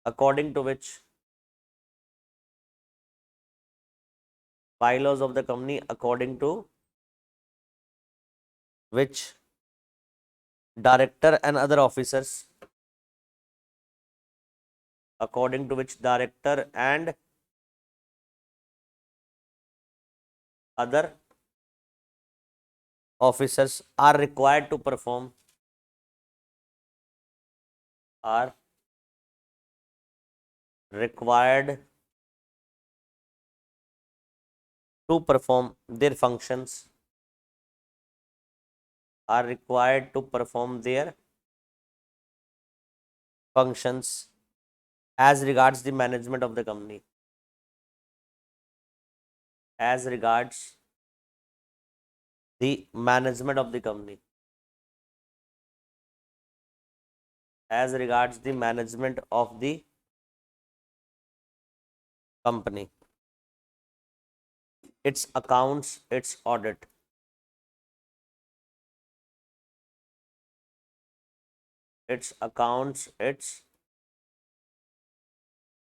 according to which, bylaws of the company according to which director and other officers, according to which director and other officers are required to perform, are required to perform their functions, are required to perform their functions as regards the management of the company, as regards the management of the company, as regards the management of the company, its accounts, its audit, its accounts, its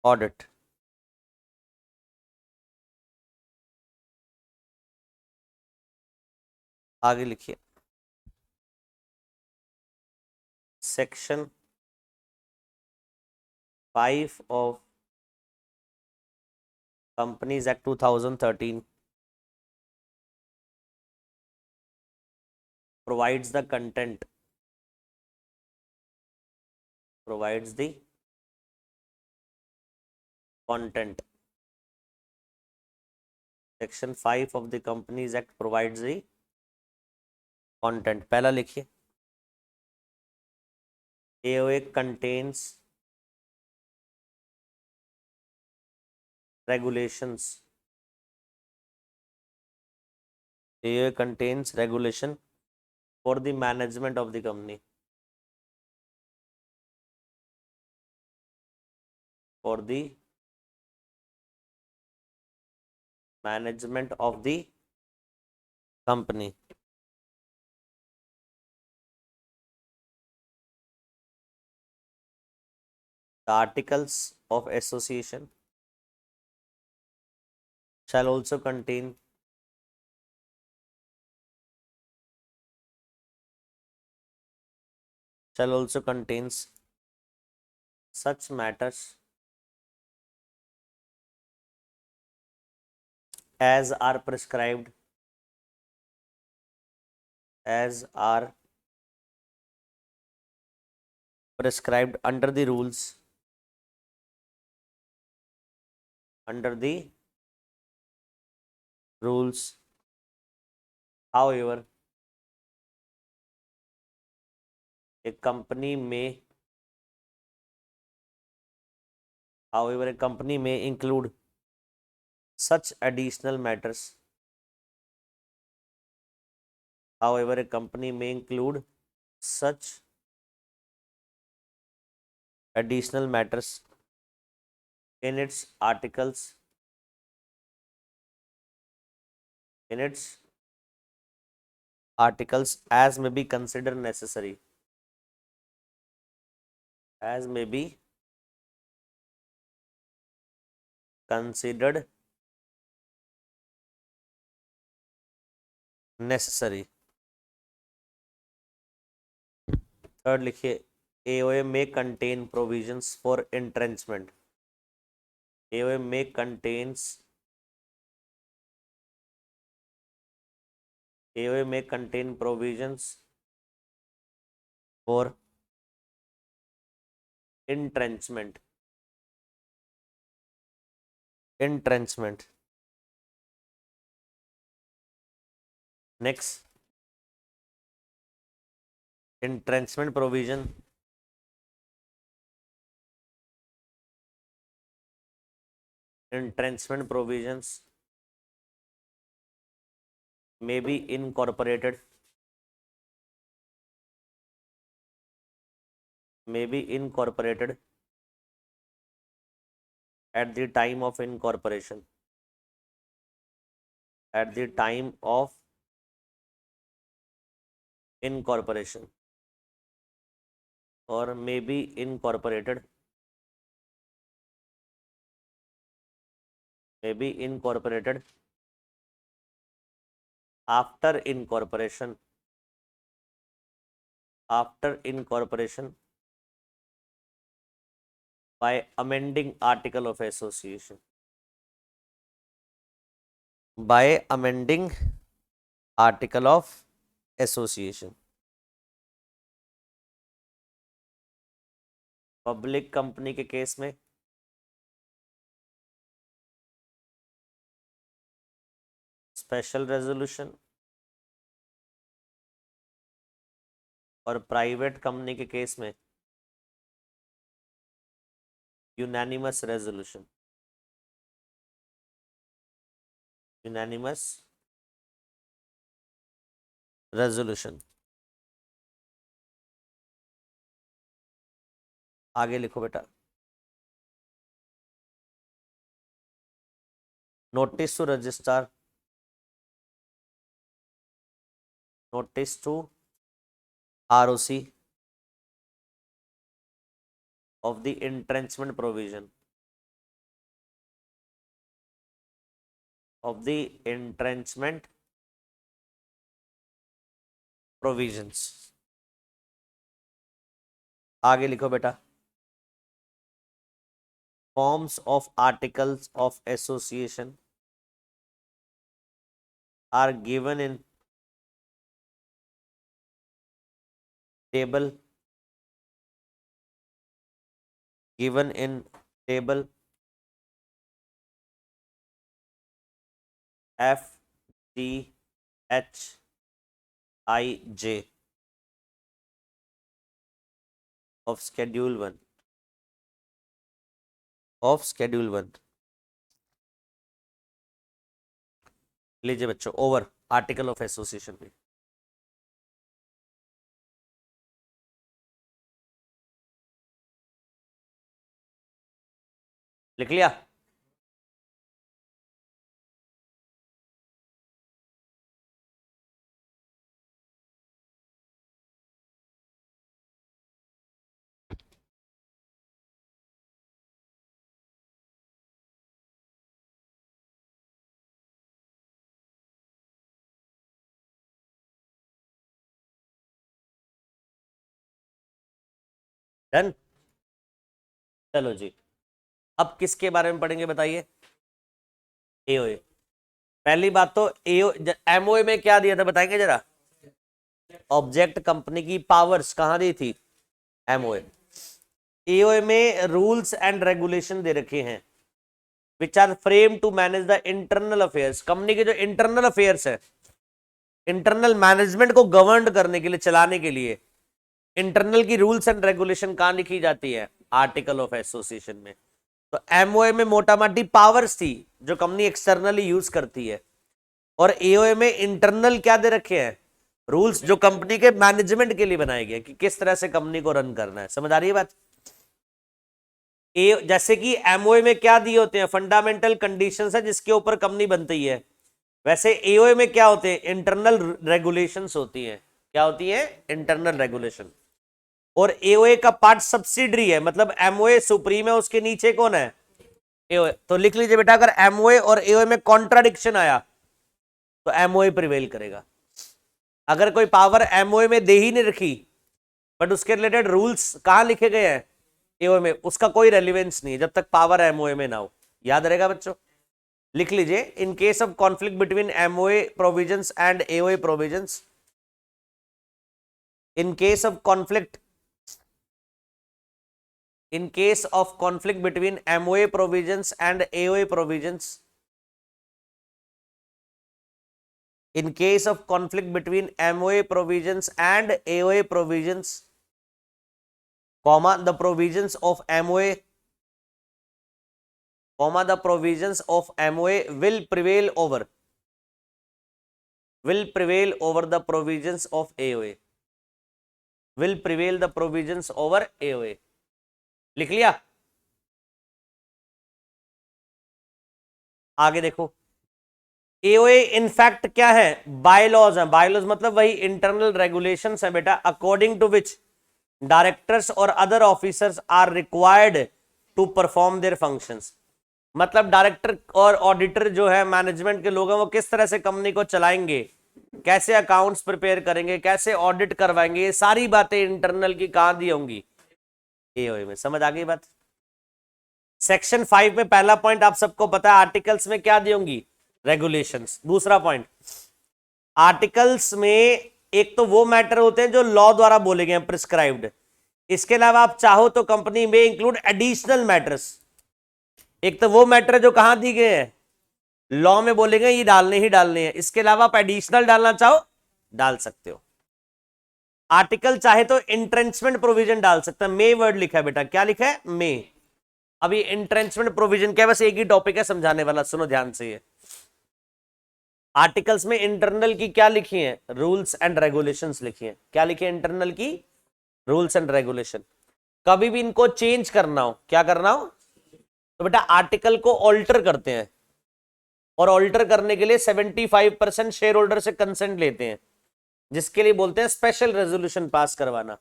audit. आगे लिखिए. Section 5 of Companies Act 2013 provides the content, provides the content. Section 5 of the Companies Act provides the content. पहला लिखिए. AOA contains regulations. AOA contains regulation for the management of the company, for the management of the company. The articles of association shall also contain shall also contains such matters as are prescribed, as are prescribed under the rules, under the rules. However, a company may, however, a company may include such additional matters. However, a company may include such additional matters in its articles as may be considered necessary, as may be considered necessary. Third लिखिए, AOA may contain provisions for entrenchment. AOA may contain provisions for entrenchment. Next, entrenchment provision entrenchment provisions may be incorporated at the time of incorporation, or may be incorporated after incorporation by amending article of association. By amending article of association. Public company के case में special resolution और private company के case में unanimous resolution. आगे लिखो बेटा. Notice to registrar, notice to ROC of the entrenchment provision provisions. आगे लिखो बेटा. Forms of articles of association are given in table FTHIJ of Schedule 1. लीजिए बच्चों, ओवर आर्टिकल ऑफ एसोसिएशन में. लिख लिया? डन. चलो जी, अब किसके बारे में पढ़ेंगे बताइए? एओए. पहली बात तो एमओए में क्या दिया था बताएंगे जरा? ऑब्जेक्ट कंपनी की पावर्स कहां दी थी? एमओए. एओए में रूल्स एंड रेगुलेशन दे रखे हैं which are frame to manage the internal affairs. Company के जो इंटरनल अफेयर्स है, इंटरनल मैनेजमेंट को गवर्न करने के लिए, चलाने के लिए इंटरनल की रूल्स एंड रेगुलेशन कहां लिखी जाती है? आर्टिकल ऑफ एसोसिएशन में. तो एमओए में मोटा मोटी पावर्स थी जो कंपनी एक्सटर्नली यूज करती है, और एओए में इंटरनल क्या दे रखे हैं? रूल्स जो कंपनी के मैनेजमेंट के लिए बनाए गए कि किस तरह से कंपनी को रन करना है. समझ आ रही है बात? जैसे कि एमओए में क्या दिए होते हैं, फंडामेंटल कंडीशंस है जिसके ऊपर कंपनी बनती है, वैसे एओए में क्या होते हैं, इंटरनल रेगुलेशंस होती हैं। क्या होती है, इंटरनल रेगुलेशन। और एओए का पार्ट सब्सिडरी है, मतलब एमओए सुप्रीम है, उसके नीचे कौन है, एओए। तो लिख लीजिए बेटा, अगर एमओए और एओए में कॉन्ट्राडिक्शन आया तो एमओए प्रिवेल करेगा। अगर कोई पावर एमओए में दे ही नहीं रखी बट उसके रिलेटेड रूल्स कहां लिखे गए हैं, एओए में, उसका कोई रेलिवेंस नहीं है जब तक पावर एमओए में ना हो। याद रहेगा बच्चों, लिख लीजिए, in case of conflict between MOA provisions and AOA provisions, in case of conflict between MOA provisions and AOA provisions, in case of conflict between MOA provisions and AOA provisions, comma the provisions of MOA, comma the provisions of MOA will prevail over the provisions of AOA, will prevail the provisions over AOA। लिख लिया। आगे देखो, AOA in fact क्या है, bylaws है। Bylaws मतलब वही internal regulations है बेटा, अकॉर्डिंग टू विच डायरेक्टर्स और other officers are required to perform their functions. मतलब डायरेक्टर और ऑडिटर जो है, मैनेजमेंट के लोग हैं, वो किस तरह से कंपनी को चलाएंगे, कैसे अकाउंट्स प्रिपेयर करेंगे, कैसे ऑडिट करवाएंगे, ये सारी बातें इंटरनल की कहां दी होंगी, एओए में। समझ आ गई बात। सेक्शन 5 में पहला पॉइंट आप सबको पता है, आर्टिकल्स में क्या दी होंगी, रेगुलेशंस। दूसरा पॉइंट, आर्टिकल्स में एक तो वो मैटर होते हैं जो लॉ द्वारा बोले गए हैं, प्रिस्क्राइब्ड। इसके अलावा आप चाहो तो कंपनी में इंक्लूड एडिशनल मैटर्स। एक तो वो मैटर जो कहां दी गए हैं, लॉ में बोले गए, ये डालने ही डालने हैं। इसके अलावा आप एडिशनल डालना चाहो डाल सकते हो। आर्टिकल चाहे तो इंट्रेंचमेंट प्रोविजन डाल सकते हैं। मे वर्ड लिखा है बेटा, क्या लिखा है, मे। अभी इंट्रेंचमेंट प्रोविजन क्या है, बस एक ही टॉपिक है समझाने वाला, सुनो ध्यान से। ये आर्टिकल्स में इंटरनल की क्या लिखी है, रूल्स एंड रेगुलेशंस लिखी है। क्या लिखी है, इंटरनल की रूल्स एंड रेगुलेशन। कभी भी इनको चेंज करना हो, क्या करना हो, तो बेटा आर्टिकल को ऑल्टर करते हैं, और ऑल्टर करने के लिए 75% शेयर होल्डर से कंसेंट लेते हैं, जिसके लिए बोलते हैं स्पेशल रेजोल्यूशन पास करवाना।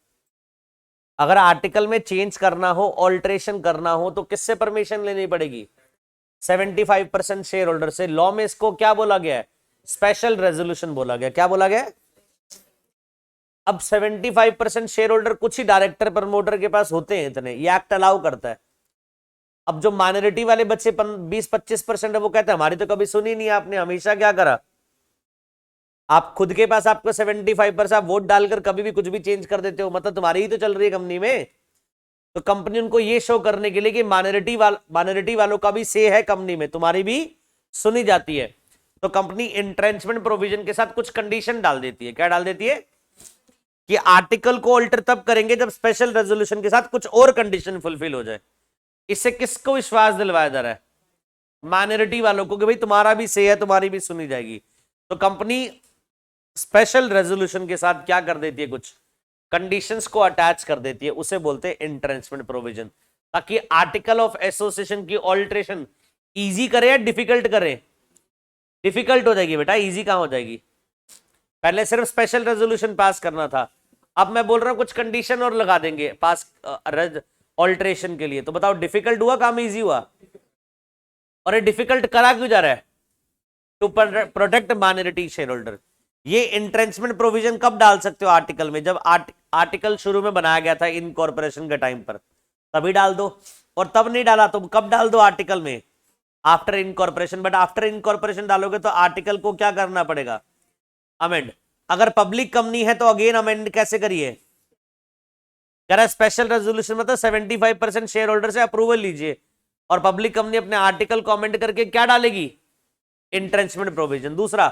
अगर आर्टिकल में चेंज करना हो, ऑल्ट्रेशन करना हो, तो किससे परमिशन लेनी पड़ेगी, 75% शेयर होल्डर से। लॉ में इसको क्या बोला गया है, स्पेशल रेजोल्यूशन बोला गया। क्या बोला गया, अब 75% शेयर होल्डर कुछ ही डायरेक्टर प्रमोटर के पास होते हैं इतने, ये एक्ट अलाउ करता है। अब जो माइनॉरिटी वाले बच्चे 20-25% है, वो कहते हैं हमारी तो कभी सुनी नहीं आपने, हमेशा क्या करा, आप खुद के पास आपको 75% आप वोट डालकर कभी भी कुछ भी चेंज कर देते हो, मतलब तुम्हारी ही तो चल रही है कंपनी में। तो कंपनी उनको ये शो करने के लिए कि माइनॉरिटी वालों का भी से है कंपनी में, तुम्हारी भी सुनी जाती है, तो कंपनी इंट्रेंचमेंट प्रोविजन के साथ कुछ कंडीशन डाल देती है। क्या डाल देती है, कि आर्टिकल को अल्टर तब करेंगे जब स्पेशल रेजोल्यूशन के साथ कुछ और कंडीशन फुलफिल हो जाए। इससे किसको विश्वास दिलवाया जा रहा है, माइनॉरिटी वालों को, कि भाई तुम्हारा भी से है, तुम्हारी भी सुनी जाएगी। तो कंपनी स्पेशल रेजोल्यूशन के साथ क्या कर देती है, कुछ कंडीशंस को अटैच कर देती है, उसे बोलते हैं इंट्रेंचमेंट प्रोविजन, ताकि आर्टिकल ऑफ एसोसिएशन की ऑल्ट्रेशन इजी करे या डिफिकल्ट करे, डिफिकल्ट हो जाएगी बेटा, इजी कहां हो जाएगी। पहले सिर्फ स्पेशल रेजोल्यूशन पास करना था, अब मैं बोल रहा हूं कुछ कंडीशन और लगा देंगे पास ऑल्ट्रेशन के लिए। तो बताओ डिफिकल्ट हुआ काम इजी हुआ, और ये डिफिकल्ट करा क्यों जा रहा है, to protect minority shareholder. ये इंट्रेंचमेंट प्रोविजन कब डाल सकते हो, आर्टिकल में, जब आर्टिकल शुरू में बनाया गया था इनकॉर्पोरेशन के टाइम पर, तभी डाल दो। और तब नहीं डाला तो कब डाल दो, आर्टिकल में, after incorporation. But after incorporation डालोगे तो आर्टिकल को क्या करना पड़ेगा, अमेंड। अगर पब्लिक कंपनी है तो अगेन अमेंड कैसे करिए, कह रहा है स्पेशल रेजोल्यूशन मतलब 75% शेयर होल्डर से अप्रूवल लीजिए, और पब्लिक कंपनी अपने आर्टिकल को अमेंड करके क्या डालेगी, इंट्रेंचमेंट प्रोविजन। दूसरा,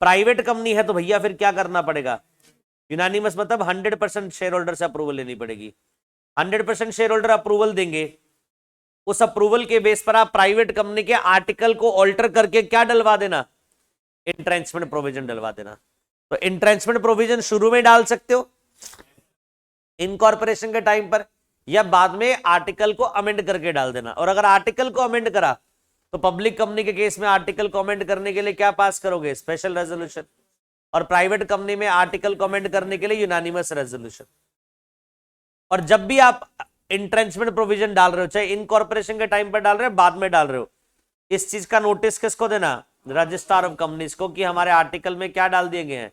प्राइवेट कंपनी है तो भैया फिर क्या करना पड़ेगा, यूनानिमस मतलब 100% शेयर होल्डर से अप्रूवल लेनी पड़ेगी। 100% शेयर होल्डर अप्रूवल देंगे, उस अप्रूवल के बेस पर आप प्राइवेट कंपनी के आर्टिकल को ऑल्टर करके क्या डलवा देना, इंट्रेंचमेंट प्रोविजन डलवा देना। तो इंट्रेंचमेंट प्रोविजन शुरू में डाल सकते हो इनकॉर्पोरेशन के टाइम पर, या बाद में आर्टिकल को अमेंड करके डाल देना। और अगर आर्टिकल को अमेंड करा तो पब्लिक कंपनी के केस में आर्टिकल को अमेंड करने के लिए क्या पास करोगे? Special resolution. और प्राइवेट कंपनी में आर्टिकल को अमेंड करने के लिए यूनानिमस रेजोल्यूशन। और जब भी आप इंट्रेंचमेंट प्रोविजन डाल रहे हो, चाहे इनकॉर्पोरेशन के टाइम पर डाल रहे हो, बाद में डाल रहे हो, इस चीज का नोटिस किसको देना? रजिस्ट्रार ऑफ कंपनीज को, कि हमारे आर्टिकल में क्या डाल दिए गए हैं?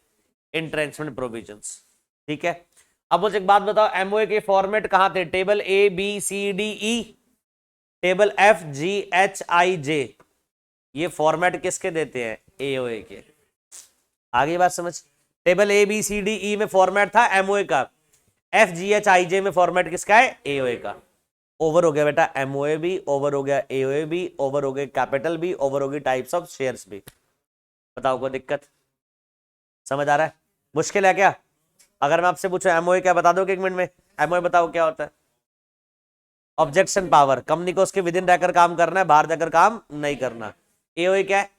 इंट्रेंचमेंट प्रोविजंस। ठीक है। अब मुझे एक बात बताओ, एमओए के फॉर्मेट कहां थे? Table A B C D E, table F G H I J, ये फॉर्मेट किसके देते हैं? एओए के। आगे बात समझ। Table A B C D E में फॉर्मेट था एमओए का, एफ जी एच आई जे में फॉर्मेट किसका है? एओए का। ओवर हो गया बेटा एमओए भी, ओवर हो गया एओए भी, ओवर हो गए कैपिटल भी, ओवर हो गई टाइप्स ऑफ शेयर्स भी। बताओ कोई दिक्कत? समझ आ रहा है? मुश्किल है क्या? अगर मैं आपसे पूछूं एमओए क्या, बता दोगे एक मिनट में? एमओए बताओ क्या होता है? ऑब्जेक्शन पावर, कंपनी को उसके विद इन रहकर काम करना है, बाहर जाकर काम नहीं करना। एओए क्या है?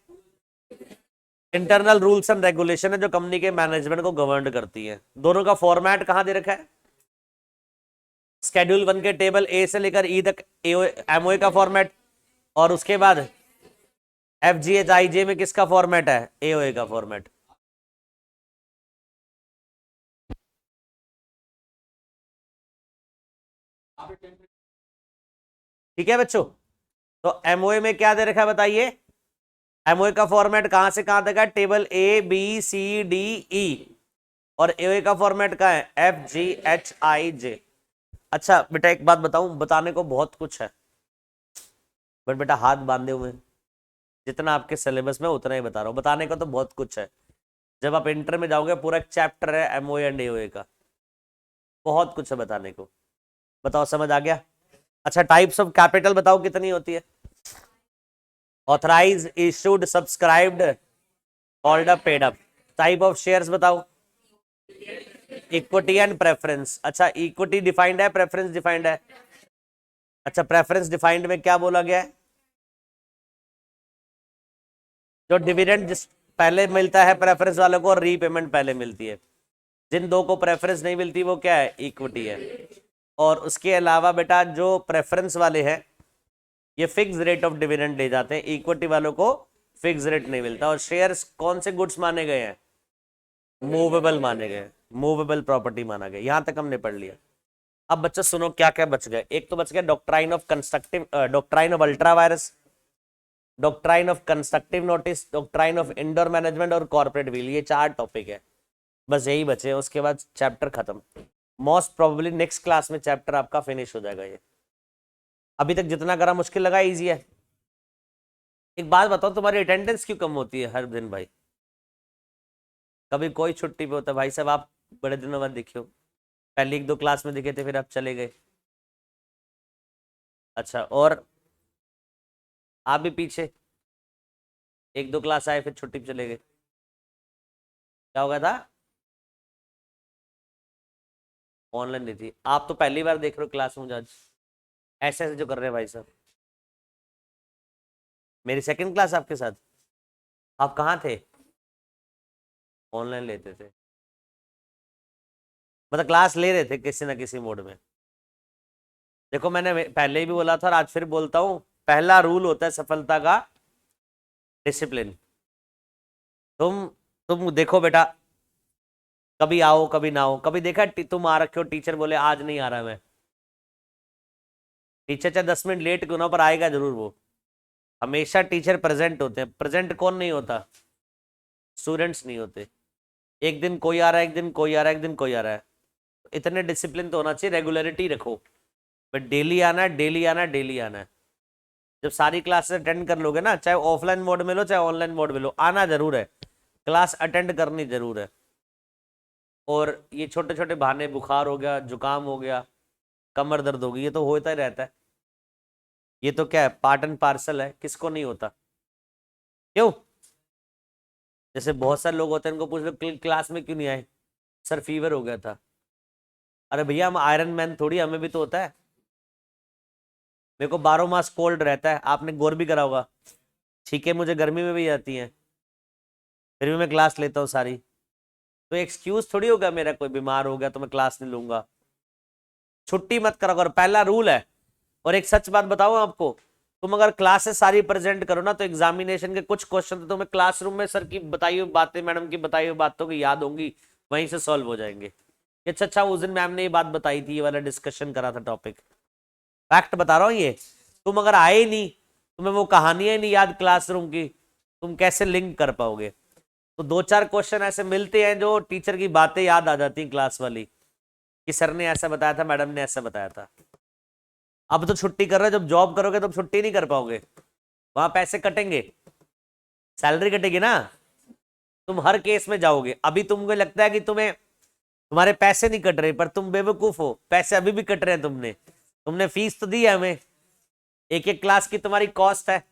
इंटरनल रूल्स एंड रेगुलेशन है जो कंपनी के मैनेजमेंट को गवर्न करती है। दोनों का फॉर्मेट कहां दे रखा है? शेड्यूल 1 के टेबल ए से लेकर ई तक एमओए का फॉर्मेट, और उसके बाद एफ जी एच आई जे में किसका फॉर्मेट है? एओए का फॉर्मेट। ठीक है बच्चों, तो एमओए में क्या दे रखा है बताइए? एमओए का फॉर्मेट कहां से कहां तक है? Table A B C D E, और एओए का फॉर्मेट क्या है? F G H I J. अच्छा बेटा एक बात बताऊं, बताने को बहुत कुछ है, बट बेटा हाथ बांधे हुए हैं। जितना आपके सिलेबस में उतना ही बता रहा हूं, बताने को तो बहुत कुछ है। जब आप इंटर में जाओगे पूरा एक चैप्टर है एमओए एंड एओए का, बहुत कुछ है बताने को। बताओ समझ आ गया? अच्छा टाइप्स ऑफ कैपिटल बताओ कितनी होती है? Authorise, issued, subscribed, called up, paid up. Type of shares बताओ? Equity and preference. अच्छा इक्विटी डिफाइंड है, प्रेफरेंस डिफाइंड है? अच्छा प्रेफरेंस डिफाइंड में क्या बोला गया है? जो डिविडेंड जिस पहले मिलता है प्रेफरेंस वालों को, रीपेमेंट पहले मिलती है। जिन दो को प्रेफरेंस नहीं मिलती वो क्या है? इक्विटी है। और उसके अलावा बेटा जो प्रेफरेंस वाले हैं ये फिक्स रेट ऑफ डिविडेंड ले जाते हैं, इक्विटी वालों को फिक्स रेट नहीं मिलता। और शेयर्स कौन से गुड्स माने गए हैं? मूवेबल माने गए, मूवेबल प्रॉपर्टी माना गया। यहां तक हमने पढ़ लिया। अब बच्चों सुनो क्या क्या बच गए। एक तो बच गया doctrine of constructive, doctrine of ultra vires, doctrine of constructive notice, doctrine of indoor management और कॉर्पोरेट व्हील। ये 4 टॉपिक है, बस यही बचे। उसके बाद चैप्टर खत्म। मोस्ट प्रोबेबली नेक्स्ट क्लास में चैप्टर आपका फिनिश हो जाएगा। ये अभी तक जितना करा मुश्किल लगा, इजी है। एक बात बताओ, तुम्हारी अटेंडेंस क्यों कम होती है हर दिन भाई? कभी कोई छुट्टी पे होता है भाई साहब? आप बड़े दिनों बाद दिखे हो, पहले 1-2 क्लास में दिखे थे फिर आप चले गए। अच्छा और आप भी पीछे 1-2 क्लास आए फिर छुट्टी पे चले गए, क्या हो गया था? ऑनलाइन नहीं थी। आप तो पहली बार देख रहे हो क्लास मुझे आज, ऐसे ऐसे जो कर रहे हैं भाई साहब। मेरी सेकंड क्लास आपके साथ? आप कहाँ थे? ऑनलाइन लेते थे, मतलब क्लास ले रहे थे किसी ना किसी मोड में। देखो मैंने पहले भी बोला था और आज फिर बोलता हूँ, पहला रूल होता है सफलता का डिसिप्लिन। तुम तुम देखो बेटा, कभी आओ कभी ना आओ। कभी देखा तुम आ रखे हो, टीचर बोले आज नहीं आ रहा मैं, टीचर चाहे 10 मिनट लेट क्यों ना पर आएगा जरूर वो। हमेशा टीचर प्रेजेंट होते हैं। प्रेजेंट कौन नहीं होता? स्टूडेंट्स नहीं होते। एक दिन कोई आ रहा है, एक दिन कोई आ रहा है, एक दिन कोई आ रहा है। इतने डिसिप्लिन तो होना चाहिए, रेगुलरिटी रखो, बट डेली आना है, डेली आना है, डेली आना है। जब सारी क्लासेस अटेंड कर लोगे ना, चाहे ऑफलाइन मोड में लो चाहे ऑनलाइन मोड में लो, आना जरूर है, क्लास अटेंड करनी जरूर है। और ये छोटे छोटे बहाने, बुखार हो गया, जुकाम हो गया, कमर दर्द हो गई, ये तो होता ही रहता है। ये तो क्या है, पार्ट एंड पार्सल है, किसको नहीं होता? क्यों? जैसे बहुत सारे लोग होते हैं, इनको पूछ लो क्लास में क्यों नहीं आए? सर फीवर हो गया था। अरे भैया हम आयरन मैन थोड़ी, हमें भी तो होता है। मेरे को 12 मास कोल्ड रहता है, आपने गौर भी करा होगा। ठीक है मुझे गर्मी में भी आती है, फिर भी मैं क्लास लेता हूँ सारी। तो एक्सक्यूज थोड़ी होगा मेरा, कोई बीमार हो गया तो मैं क्लास नहीं लूंगा। छुट्टी मत करा करो, पहला रूल है। और एक सच बात बताऊं आपको, तुम अगर क्लासेस सारी प्रेजेंट करो ना तो एग्जामिनेशन के कुछ क्वेश्चन तो तुम्हें क्लासरूम में सर की बताई हुई बातें, मैडम की बताई हुई बातों की याद होंगी, वहीं से सॉल्व हो जाएंगे। अच्छा, उस दिन मैम ने ये बात बताई थी, ये वाला डिस्कशन करा था टॉपिक, फैक्ट बता रहा हूँ ये। तुम अगर आए नहीं, तुम्हें वो कहानियां नहीं याद क्लासरूम की, तुम कैसे लिंक कर पाओगे? तो 2-4 क्वेश्चन ऐसे मिलते हैं जो टीचर की बातें याद आ जाती हैं क्लास वाली, कि सर ने ऐसा बताया था, मैडम ने ऐसा बताया था। अब तो छुट्टी कर रहे हो, जब जॉब करोगे तो छुट्टी नहीं कर पाओगे, वहां पैसे कटेंगे, सैलरी कटेगी ना, तुम हर केस में जाओगे। अभी तुमको लगता है कि तुम्हारे पैसे नहीं कट रहे, पर तुम बेवकूफ हो, पैसे अभी भी कट रहे हैं। तुमने फीस तो दी है हमें, एक एक क्लास की तुम्हारी कॉस्ट है।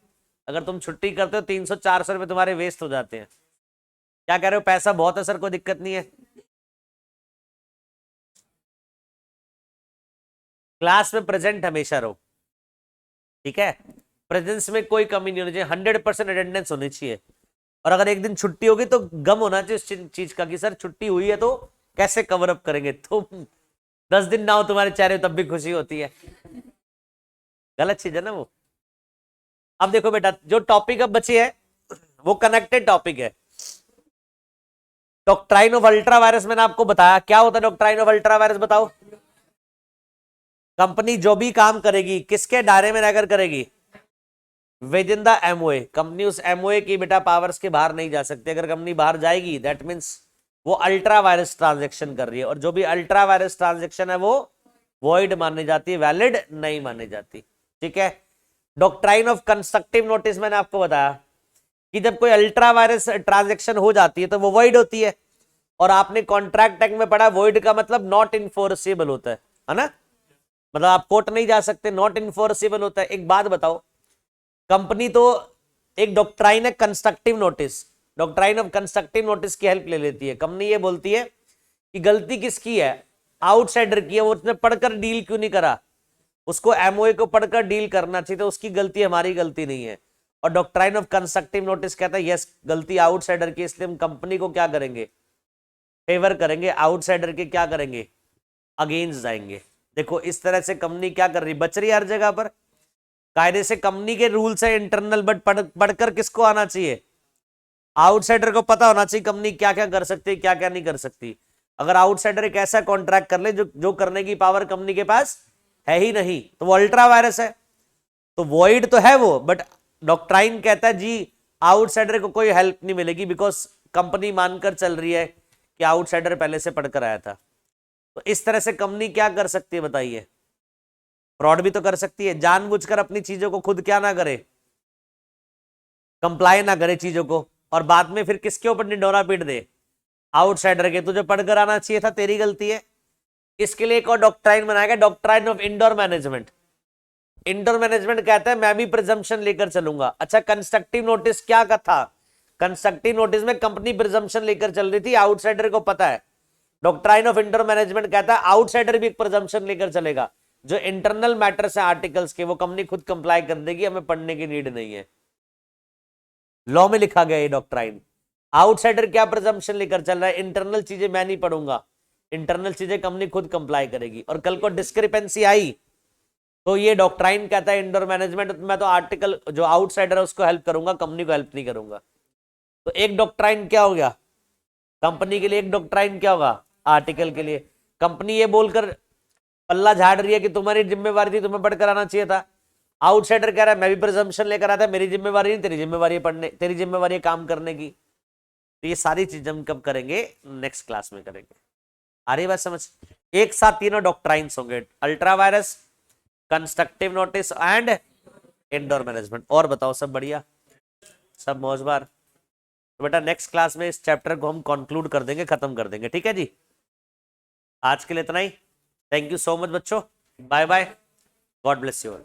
अगर तुम छुट्टी करते हो 300-400 रुपए तुम्हारे वेस्ट हो जाते हैं। क्या कह रहे हो, पैसा बहुत है सर, कोई दिक्कत नहीं है। क्लास में प्रेजेंट हमेशा रहो, ठीक है, प्रेजेंस में कोई कमी नहीं होनी चाहिए, 100% अटेंडेंस होनी चाहिए। और अगर एक दिन छुट्टी होगी तो गम होना चाहिए इस चीज का कि सर छुट्टी हुई है तो कैसे कवर अप करेंगे। तुम 10 दिन ना हो तुम्हारे चेहरे तब भी खुशी होती है, गलत चीज है ना वो। अब देखो बेटा, जो टॉपिक अब बचे है वो कनेक्टेड टॉपिक है। डॉक्ट्राइन ऑफ अल्ट्रा वायरस मैंने आपको बताया, क्या होता है डॉक्ट्राइन ऑफ अल्ट्रा वायरस बताओ? कंपनी जो भी काम करेगी किसके दायरे में रहकर करेगी? With in the MOA. Company उस एमओए की बेटा पावर्स के बाहर नहीं जा सकती। अगर कंपनी बाहर जाएगी दैट मींस वो अल्ट्रा वायरस ट्रांजैक्शन कर रही है, और जो भी अल्ट्रा वायरस ट्रांजैक्शन है वो वॉइड मानी जाती है, वैलिड नहीं मानी जाती, ठीक है। डॉक्ट्राइन ऑफ कंस्ट्रक्टिव नोटिस मैंने आपको बताया कि जब कोई अल्ट्रा वायरस ट्रांजैक्शन हो जाती है तो वो वॉइड होती है। और आपने कॉन्ट्रैक्ट एक्ट में पढ़ा, वॉइड का मतलब नॉट इन्फोर्सेबल होता है ना, मतलब आप कोर्ट नहीं जा सकते, नॉट इन्फोर्सेबल होता है। एक बात बताओ, कंपनी तो एक डॉक्ट्राइन है constructive notice, doctrine of constructive notice की हेल्प ले लेती है। कंपनी ये बोलती है कि गलती किसकी है, आउटसाइडर की है, वो उसने पढ़कर डील क्यों नहीं करा, उसको एमओए को पढ़कर डील करना चाहिए, तो उसकी गलती हमारी गलती नहीं है। और डॉक्ट्राइन ऑफ कंस्ट्रक्टिव नोटिस कहता है यस गलती आउटसाइडर की, इसलिए हम कंपनी को क्या करेंगे, फेवर करेंगे, आउटसाइडर के क्या करेंगे, अगेंस्ट जाएंगे। देखो इस तरह से कंपनी क्या कर रही, बच रही है हर जगह पर। कायदे से कंपनी के रूल्स है इंटरनल, बट पढ़कर किसको आना चाहिए, आउटसाइडर को पता होना चाहिए कंपनी क्या क्या कर सकती है, क्या क्या नहीं कर सकती। अगर आउटसाइडर एक ऐसा कॉन्ट्रैक्ट कर ले जो करने की पावर कंपनी के पास है ही नहीं, तो वो अल्ट्रा वायरस है, तो वॉइड तो है वो, बट डॉक्ट्राइन कहता है जी आउटसाइडर को कोई हेल्प नहीं मिलेगी, बिकॉज कंपनी मानकर चल रही है कि आउटसाइडर पहले से पढ़कर आया था। तो इस तरह से कंपनी क्या कर सकती है बताइए, फ्रॉड भी तो कर सकती है, जानबूझकर अपनी चीजों को खुद क्या ना करे, कंप्लाई ना करे चीजों को, और बाद में फिर किसके ऊपर निडोरा पीट दे, आउटसाइडर के। तुझे पढ़कर आना चाहिए था, तेरी गलती है। इसके लिए एक और डॉक्ट्राइन बनाया गया, doctrine of indoor management. Indoor management कहता है मैं भी प्रिजम्पशन लेकर चलूंगा। अच्छा, कंस्ट्रक्टिव नोटिस क्या का था, कंस्ट्रक्टिव नोटिस में कंपनी प्रिजम्पशन लेकर चल रही थी, आउटसाइडर को पता है। डॉक्ट्राइन ऑफ इंडोर मैनेजमेंट कहता है आउटसाइडर भी एक प्रिजम्पशन लेकर चलेगा, जो इंटरनल मैटर्स है आर्टिकल्स के वो कंपनी खुद कंप्लाई कर देगी, हमें पढ़ने की नीड नहीं है। लॉ में लिखा गया ये डॉक्ट्राइन। आउटसाइडर क्या प्रिजम्पशन लेकर चल रहा है, इंटरनल चीजें मैं नहीं पढ़ूंगा, इंटरनल चीजें कंपनी खुद कंप्लाई करेगी। और कल को डिस्क्रिपेंसी आई तो ये डॉक्ट्राइन कहता है इंडोर मैनेजमेंट, मैं तो आर्टिकल जो आउटसाइडर है उसको हेल्प करूंगा, कंपनी को हेल्प नहीं करूंगा। तो एक डॉक्ट्राइन क्या हो गया कंपनी के लिए, एक डॉक्ट्राइन क्या होगा आर्टिकल के लिए। कंपनी ये बोलकर पल्ला झाड़ रही है कि तुम्हारी जिम्मेवारी थी, तुम्हें पढ़कर आना चाहिए था। आउटसाइडर कह रहा है मैं भी प्रिजम्पशन लेकर आता, मेरी जिम्मेवारी नहीं, तेरी जिम्मेवारी पढ़ने, तेरी जिम्मेवारी काम करने की। तो ये सारी चीजें हम कब करेंगे, नेक्स्ट क्लास में करेंगे। आ रही बात समझ? एक साथ तीनों डॉक्ट्राइन्स होंगे, ultra vires, constructive notice and indoor management. और बताओ सब बढ़िया, सब मौजबार? तो बेटा नेक्स्ट क्लास में इस चैप्टर को हम कंक्लूड कर देंगे, खत्म कर देंगे, ठीक है जी। आज के लिए इतना ही, थैंक यू सो मच बच्चों, bye bye, God bless you all.